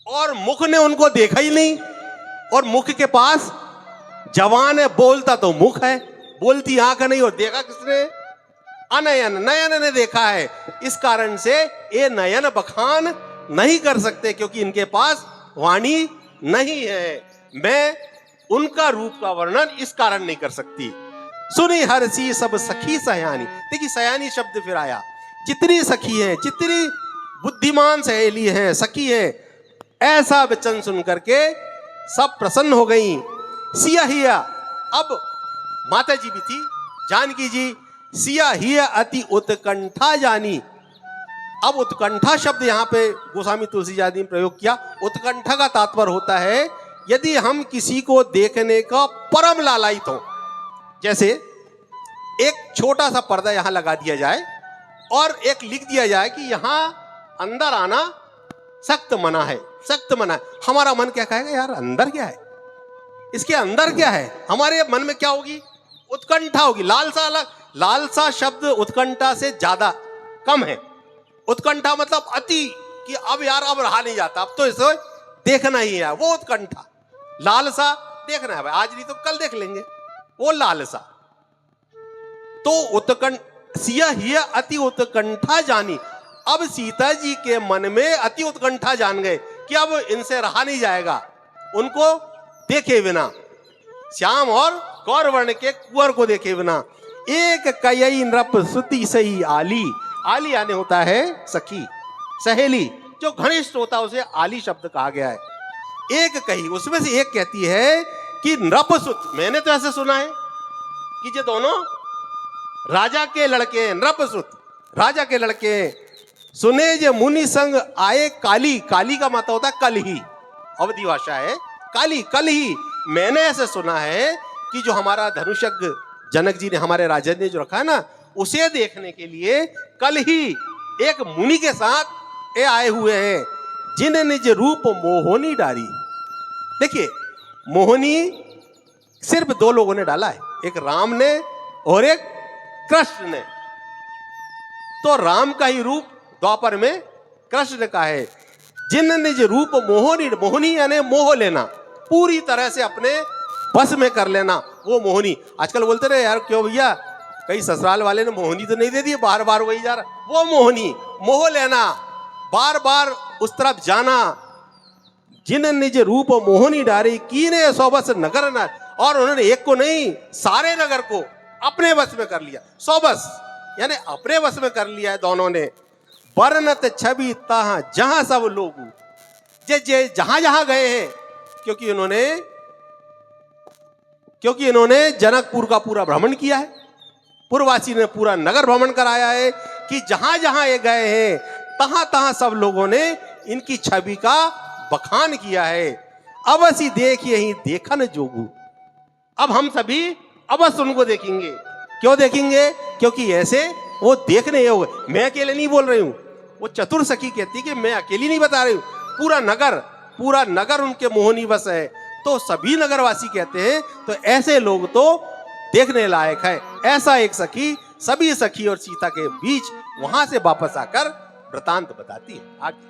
और मुख ने उनको देखा ही नहीं और मुख के पास जवान है। बोलता तो मुख है, बोलती आंख नहीं, और देखा किसने? अनयन, नयन ने देखा है। इस कारण से ये नयन बखान नहीं कर सकते, क्योंकि इनके पास वाणी नहीं है। मैं उनका रूप का वर्णन इस कारण नहीं कर सकती। सुनी हरसी सब सखी सयानी। देखिए सयानी शब्द फिर आया। जितनी सखी है, जितनी बुद्धिमान सहेली है, सखी है, ऐसा वचन सुन करके सब प्रसन्न हो गई। सिया हिया, अब माता जी भी थी, जानकी जी। सिया हिया अति उत्कंठा जानी। अब उत्कंठा शब्द यहां पे गोस्वामी तुलसीदास ने प्रयोग किया। उत्कंठा का तात्पर्य होता है यदि हम किसी को देखने का परम लालायित हो। जैसे एक छोटा सा पर्दा यहां लगा दिया जाए और एक लिख दिया जाए कि यहां अंदर आना सख्त मना है, सख्त मना है। हमारा मन क्या कहेगा? यार अंदर क्या है, इसके अंदर क्या है? हमारे मन में क्या होगी? उत्कंठा होगी, लालसा। अलग, लालसा शब्द उत्कंठा से ज्यादा कम है। उत्कंठा मतलब अति, कि अब यार अब रहा नहीं जाता, अब तो इसे देखना ही है, वो उत्कंठा। लालसा देखना है भाई, आज नहीं तो कल देख लेंगे, वो लालसा। तो उत्कंठ, सिया हिया अति उत्कंठा जानी। अब सीता जी के मन में अति उत्कंठा जान गए कि अब इनसे रहा नहीं जाएगा, उनको देखे बिना, श्याम और गौर वर्ण के कुंवर को देखे बिना। एक कयई नृप सुति सही आली। आली आने होता है सखी, सहेली, जो घनिष्ठ होता है उसे आली शब्द कहा गया है। एक कही, उसमें से एक कहती है कि नृपसुत। मैंने तो ऐसे सुना है कि ये दोनों राजा के लड़के हैं, नृपसुत राजा के लड़के हैं। सुने जे मुनि संग आए काली। काली का मतलब होता है कल ही, अवधि भाषा है काली, कल ही। मैंने ऐसे सुना है कि जो हमारा धनुषज्ञ जनक जी ने, हमारे राजा ने जो रखा है ना, उसे देखने के लिए कल ही एक मुनि के साथ ये आए हुए हैं, जिन निज रूप मोहनी डाली। देखिए मोहनी सिर्फ दो लोगों ने डाला है, एक राम ने और एक कृष्ण ने। तो राम का ही रूप द्वापर में कृष्ण का है। जिन निज रूप मोहनी, मोहनी यानी मोह लेना, पूरी तरह से अपने बस में कर लेना, वो मोहनी। आजकल बोलते रहे यार क्यों भैया, कई ससुराल वाले ने मोहनी तो नहीं दे दी, बार बार वही जा रहा, वो मोहनी, मोह लेना, बार बार उस तरफ जाना। जिन निज रूप मोहनी डारी कीने सौबस नगर न। और उन्होंने एक को नहीं, सारे नगर को अपने बस में कर लिया। सौबस यानी अपने बस में कर लिया है दोनों ने। बरनत छवि तहां जहां सब लोग, जे जहां जहां गए हैं, क्योंकि इन्होंने जनकपुर का पूरा भ्रमण किया है, पूर्ववासी ने पूरा नगर भ्रमण कराया है, कि जहां जहां ये गए हैं तहां तहां सब लोगों ने इनकी छवि का बखान किया है। अवश्य देख यही देखन जोगू। अब हम सभी अवश्य उनको देखेंगे। क्यों देखेंगे? क्योंकि ऐसे वो देखने योग्य। मैं अकेले नहीं बोल रही हूं, वो चतुर सखी कहती कि मैं अकेली नहीं बता रही हूं, पूरा नगर उनके मोहनी बस है। तो सभी नगरवासी कहते हैं, तो ऐसे लोग तो देखने लायक है। ऐसा एक सखी सभी सखी और सीता के बीच वहां से वापस आकर वृतांत बताती है। आगे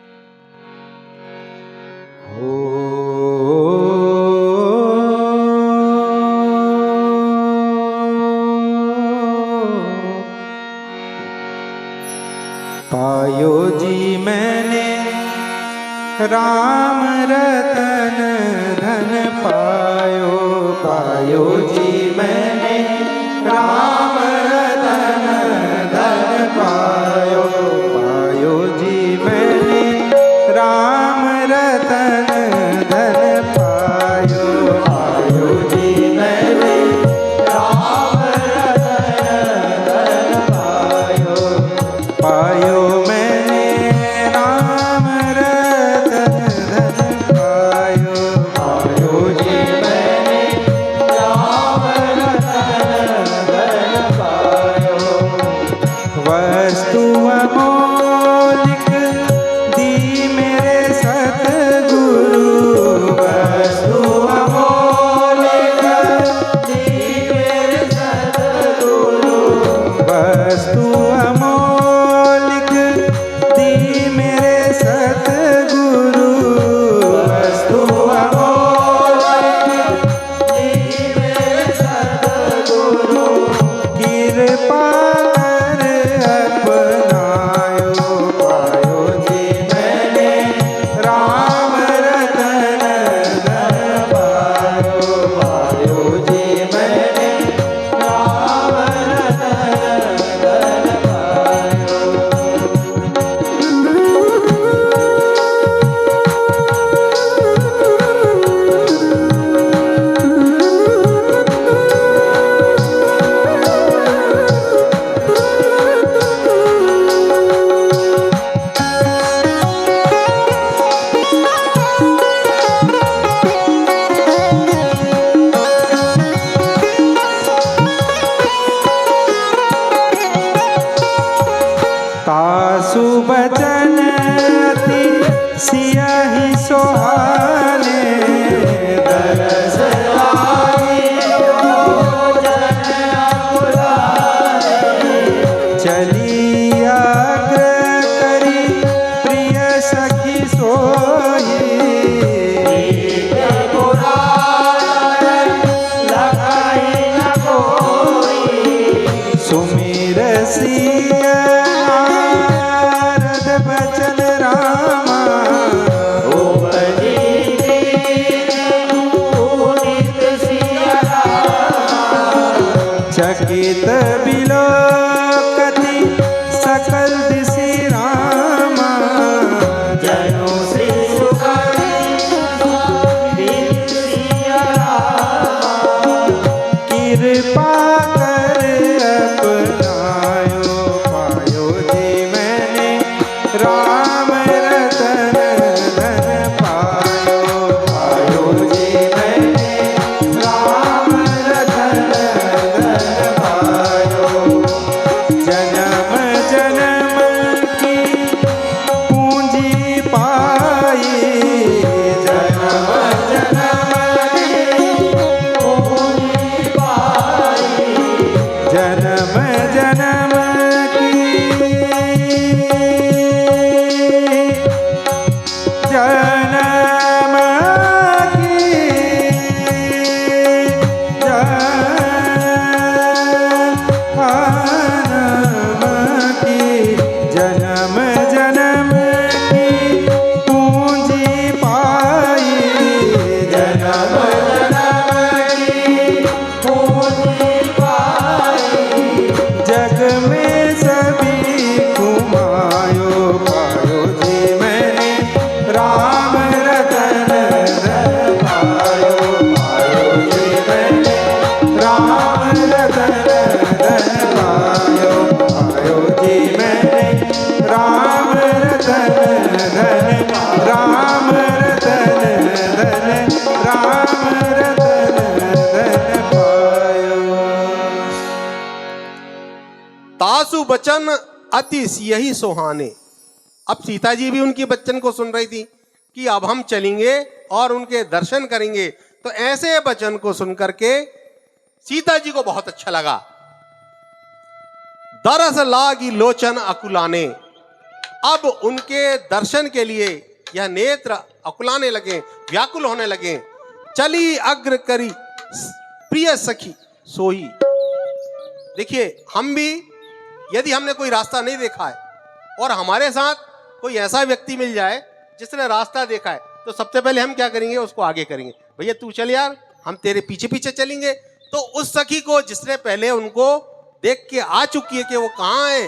पायो जी मैंने राम रतन धन पायो, पायो जी मैंने राम रतन धन पायो, पायो जी मैंने राम रतन धन पायो, पायो जी मैंने राम रतन धन पायो, पायो मैंने राम रतन धन पायो, पायो जी मैंने राम रतन धन पायो। वस्तु अमोलिक दी मेरे सतगुरु, वस्तु अमोलिक दी मेरे सतगुरु, वस्तु अमोलिक दी मेरे सतगुरु, वस्तु अमोलिक दी मेरे सतगुरु, कृपा कर अपनायो, पायो जी मैंने राम रतन धन पायो, पायो जी मैंने राम रतन धन पायो। तासु बचन अति सियहि सोहाने, दरस लागे भोजन अकुलाने, चली अग्र करी प्रिय सखी सोई, लगाई न कोई, सुमिर सिया नारद बचन रामा, ओ बजी पुनीत सिया रामा, चकित बिलोकति सकल दिशि रामा, जनु श्री सुखदेव सिया रामा, कृपा कर अपनायो, पायो जी मैंने राम रतन धन पायो, पायो जी मैंने राम रतन धन पायो। जन्म जन्म की पूंजी पाई, जन्म जन्म की पूंजी पाई, जन्म जन्म की जन्म की जन्म जन्म की पूंजी पाई, जन्म जन्म की पूंजी पाई, जग में सभी घुमायो, पायो जी मैंने राम रतन धन पायो, पायो जी मैंने राम रतन धन पायो, पायो जी मैंने राम रतन धन, राम रतन धन, राम रतन धन पायो। तासु बचन अति यही सुहाने। अब सीता जी भी उनकी बच्चन को सुन रही थी कि अब हम चलेंगे और उनके दर्शन करेंगे, तो ऐसे बचन को सुन करके सीता जी को बहुत अच्छा लगा। दरस लागी लोचन अकुलाने, अब उनके दर्शन के लिए यह नेत्र अकुलाने लगे, व्याकुल होने लगे। चली अग्र करी प्रिय सखी सोई। देखिए, हम भी यदि हमने कोई रास्ता नहीं देखा है और हमारे साथ कोई ऐसा व्यक्ति मिल जाए जिसने रास्ता देखा है, तो सबसे पहले हम क्या करेंगे, उसको आगे करेंगे, भैया तू चल यार, हम तेरे पीछे पीछे चलेंगे। तो उस सखी को जिसने पहले उनको देख के आ चुकी है कि वो कहाँ है,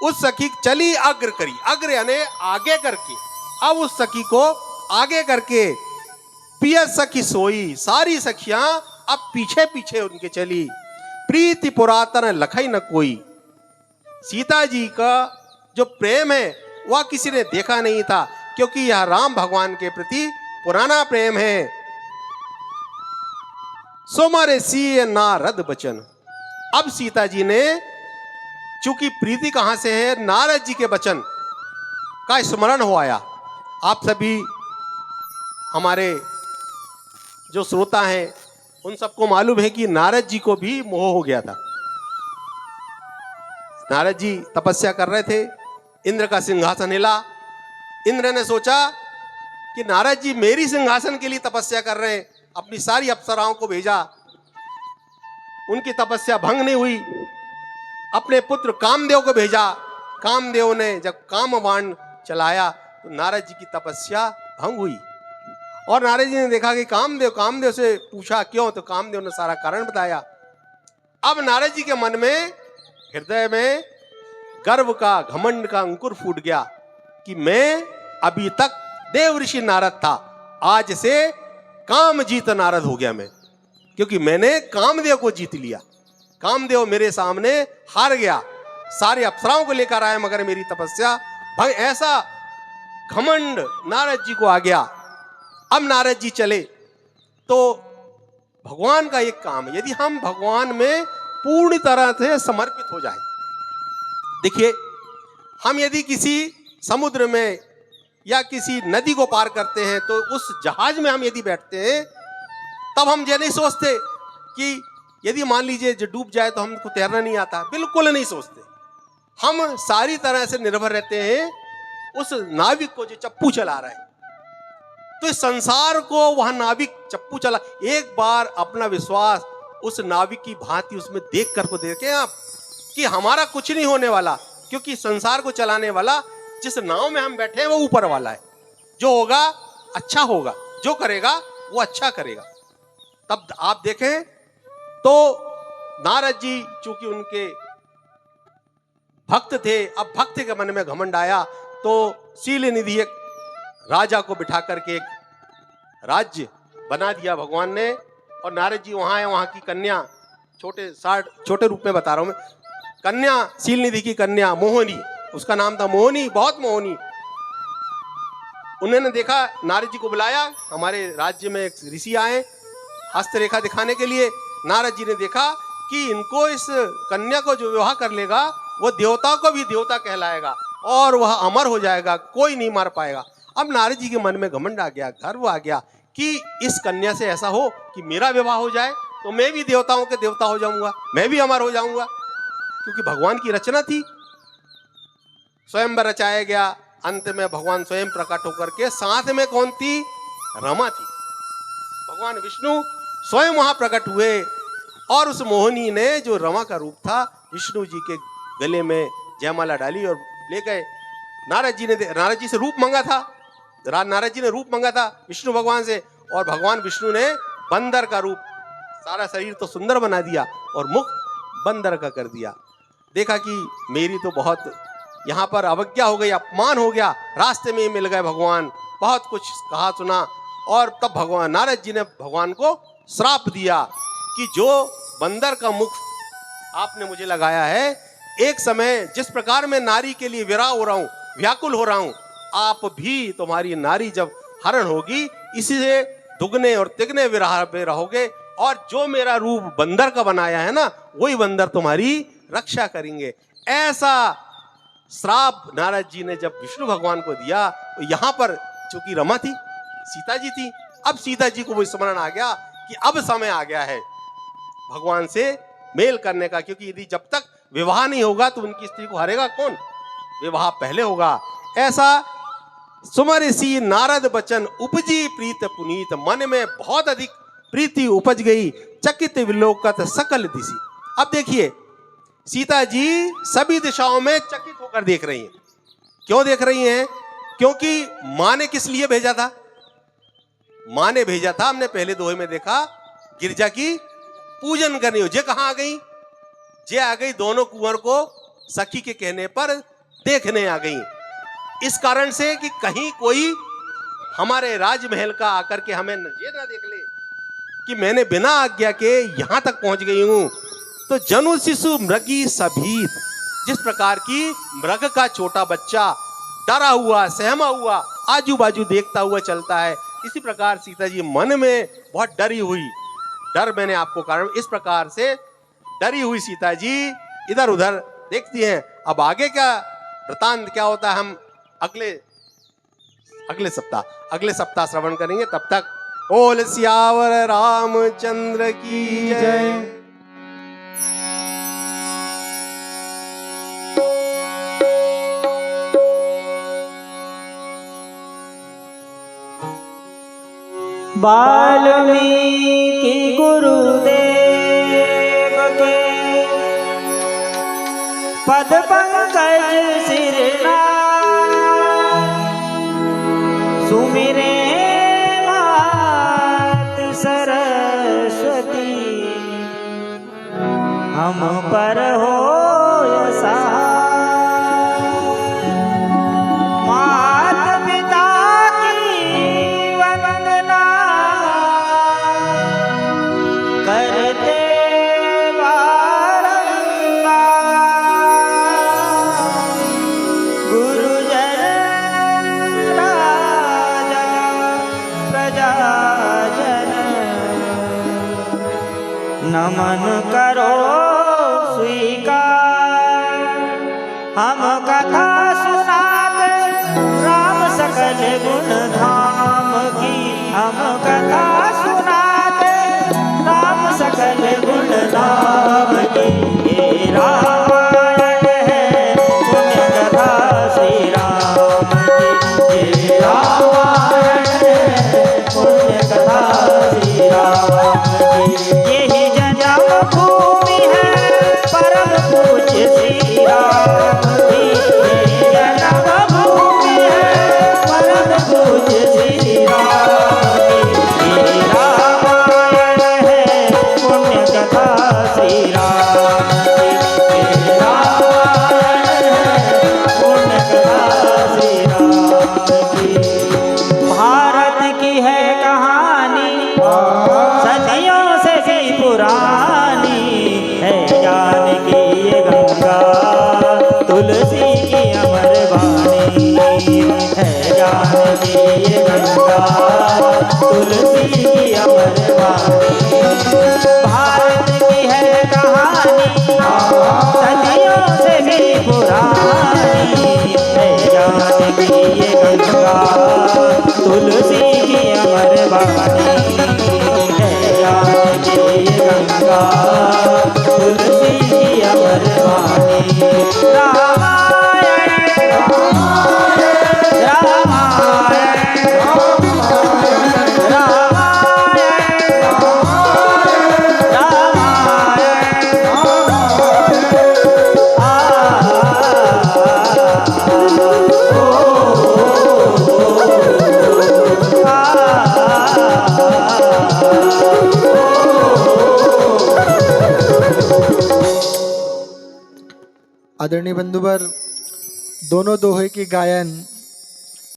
उस सखी चली अग्र करी, अग्र यानी आगे करके। अब उस सखी को आगे करके पिया सखी सोई, सारी सखियां अब पीछे पीछे उनके चली। प्रीति पुरातन लखई न कोई, सीता जी का जो प्रेम है वह किसी ने देखा नहीं था, क्योंकि यह राम भगवान के प्रति पुराना प्रेम है। सोमरे सी नारद बचन, अब सीता जी ने, चूंकि प्रीति कहां से है, नारद जी के वचन का स्मरण हो आया। आप सभी हमारे जो श्रोता हैं उन सबको मालूम है कि नारद जी को भी मोह हो गया था। नारद जी तपस्या कर रहे थे, इंद्र का सिंहासन हिला। इंद्र ने सोचा कि नारद जी मेरी सिंहासन के लिए तपस्या कर रहे हैं, अपनी सारी अप्सराओं को भेजा, उनकी तपस्या भंग नहीं हुई। अपने पुत्र कामदेव को भेजा, कामदेव ने जब कामबाण चलाया तो नारद जी की तपस्या भंग हुई। और नारद जी ने देखा कि कामदेव से पूछा क्यों, तो कामदेव ने सारा कारण बताया। अब नारद जी के मन में, हृदय में गर्व का, घमंड का अंकुर फूट गया कि मैं अभी तक देव ऋषि नारद था, आज से काम जीत नारद हो गया मैं, क्योंकि मैंने कामदेव को जीत लिया। कामदेव मेरे सामने हार गया, सारे अप्सराओं को लेकर आए मगर मेरी तपस्या भंग, ऐसा घमंड नारद जी को आ गया। अब नारद जी चले तो भगवान का एक काम है, यदि हम भगवान में पूर्ण तरह से समर्पित हो जाए। देखिए, हम यदि किसी समुद्र में या किसी नदी को पार करते हैं तो उस जहाज में हम यदि बैठते हैं, तब हम ये नहीं सोचते कि यदि मान लीजिए जो डूब जाए तो हमको तैरना नहीं आता, बिल्कुल नहीं सोचते। हम सारी तरह से निर्भर रहते हैं उस नाविक को जो चप्पू चला रहा है। तो इस संसार को वह नाविक चप्पू चला, एक बार अपना विश्वास उस नाविक की भांति उसमें देख कर को देखें आप कि हमारा कुछ नहीं होने वाला, क्योंकि संसार को चलाने वाला, जिस नाव में हम बैठे हैं वो ऊपर वाला है। जो होगा अच्छा होगा, जो करेगा वो अच्छा करेगा। तब आप देखें तो नारद जी चूंकि उनके भक्त थे, अब भक्त के मन में घमंड आया तो शील निधि एक राजा को बिठा करके एक राज्य बना दिया भगवान ने। और नारद जी वहां है, वहां की कन्या, छोटे रूप में बता रहा हूं मैं, कन्या शील निधि की कन्या मोहिनी, उसका नाम था मोहिनी, बहुत मोहिनी। उन्होंने देखा, नारद जी को बुलाया, हमारे राज्य में एक ऋषि आए हस्तरेखा दिखाने के लिए। नारद जी ने देखा कि इनको, इस कन्या को जो विवाह कर लेगा वो देवता को भी देवता कहलाएगा और वह अमर हो जाएगा, कोई नहीं मार पाएगा। अब नारद जी के मन में घमंड आ गया, गर्व आ गया कि इस कन्या से ऐसा हो कि मेरा विवाह हो जाए तो मैं भी देवताओं के देवता हो जाऊंगा, मैं भी अमर हो जाऊंगा, क्योंकि भगवान की रचना थी। स्वयंवर रचाया गया, अंत में भगवान स्वयं प्रकट होकर के, साथ में कौन थी, रमा थी। भगवान विष्णु स्वयं वहां प्रकट हुए और उस मोहिनी ने, जो रमा का रूप था, विष्णु जी के गले में जयमाला डाली और ले गए। नारद जी से रूप मांगा था, नारद जी ने रूप मांगा था विष्णु भगवान से, और भगवान विष्णु ने बंदर का रूप, सारा शरीर तो सुंदर बना दिया और मुख बंदर का कर दिया। देखा कि मेरी तो बहुत यहाँ पर अवज्ञा हो गई, अपमान हो गया, रास्ते में ही मिल गए भगवान, बहुत कुछ कहा सुना। और तब भगवान नारद जी ने भगवान को श्राप दिया कि जो बंदर का मुख आपने मुझे लगाया है, एक समय जिस प्रकार मैं नारी के लिए विरह हो रहा हूं, व्याकुल हो रहा हूं, आप भी, तुम्हारी नारी जब हरण होगी, इसी से दुगने और तिगने विरह पे रहोगे, और जो मेरा रूप बंदर का बनाया है ना, वही बंदर तुम्हारी रक्षा करेंगे। ऐसा श्राप नारद जी ने जब विष्णु भगवान को दिया, तो यहां पर चूंकि रमा थी, सीता जी थी, अब सीता जी को वो स्मरण आ गया कि अब समय आ गया है भगवान से मेल करने का, क्योंकि यदि जब तक विवाह नहीं होगा तो उनकी स्त्री को हरेगा कौन, विवाह पहले होगा। ऐसा सुमर सी नारद बचन, उपजी प्रीत पुनीत, मन में बहुत अधिक प्रीति उपज गई, चकित विलोकत सकल दिशि। अब देखिए, सीता जी सभी दिशाओं में चकित होकर देख रही हैं। क्यों देख रही हैं? क्योंकि मां ने किस लिए भेजा था? मां ने भेजा था, हमने पहले दोहे में देखा, गिरजा की पूजन करनी हो। जे कहां आ गई? जे आ गई दोनों कुंवर को सखी के कहने पर देखने आ गई। इस कारण से कि कहीं कोई हमारे राजमहल का आकर के हमें ये ना देख ले कि मैंने बिना आज्ञा के यहां तक पहुंच गई हूं। तो जनु शिशु मृगी सभीत, जिस प्रकार की मृग का छोटा बच्चा डरा हुआ, सहमा हुआ, आजू बाजू देखता हुआ चलता है, इसी प्रकार सीता जी मन में बहुत डरी हुई। डर मैंने आपको कारण, इस प्रकार से डरी हुई सीता जी इधर उधर देखती हैं। अब आगे का वृतांत क्या होता है हम अगले सप्ताह श्रवण करेंगे। तब तक बोल सियावर रामचंद्र की जय। वाल्मीकि गुरुदेव के पद पंकज सिरनाथ, सुमिरे मात सरस्वती, हम पर हो मात पिता की वंदना, करते बारंबार, गुरुजन राजा प्रजाजन, नमन करो स्वीकार। हम कथा सुनाते राम सकल गुण धाम की, हम कथा सुनाते राम सकल गुण धाम की। ये रामायण है पुण्य कथा श्री राम की, ये रामायण है पुण्य कथा श्री राम की। यही जन्म भूमि है परम पूज्य श्री राम की, यही जन्म भूमि है परम पूज्य श्री राम की। ये रामायण है पुण्य कथा श्री राम की, ये रामायण है पुण्य कथा श्री राम की। भारत की है कहानी सदियों से भी पुरानी, है जानकी ये गंगा तुलसी की अमर वाणी, है जानकी ये गंगा तुलसी की अमर वाणी। भारत की है कहानी सदियों से भी पुरानी, है जानकी ये गंगा तुलसी की अमर वाणी, है जानकी ये गंगा तुलसी की अमर वाणी। रामायण रामायण रामायण आदरणीय बंधुवर, दोनों दोहे की गायन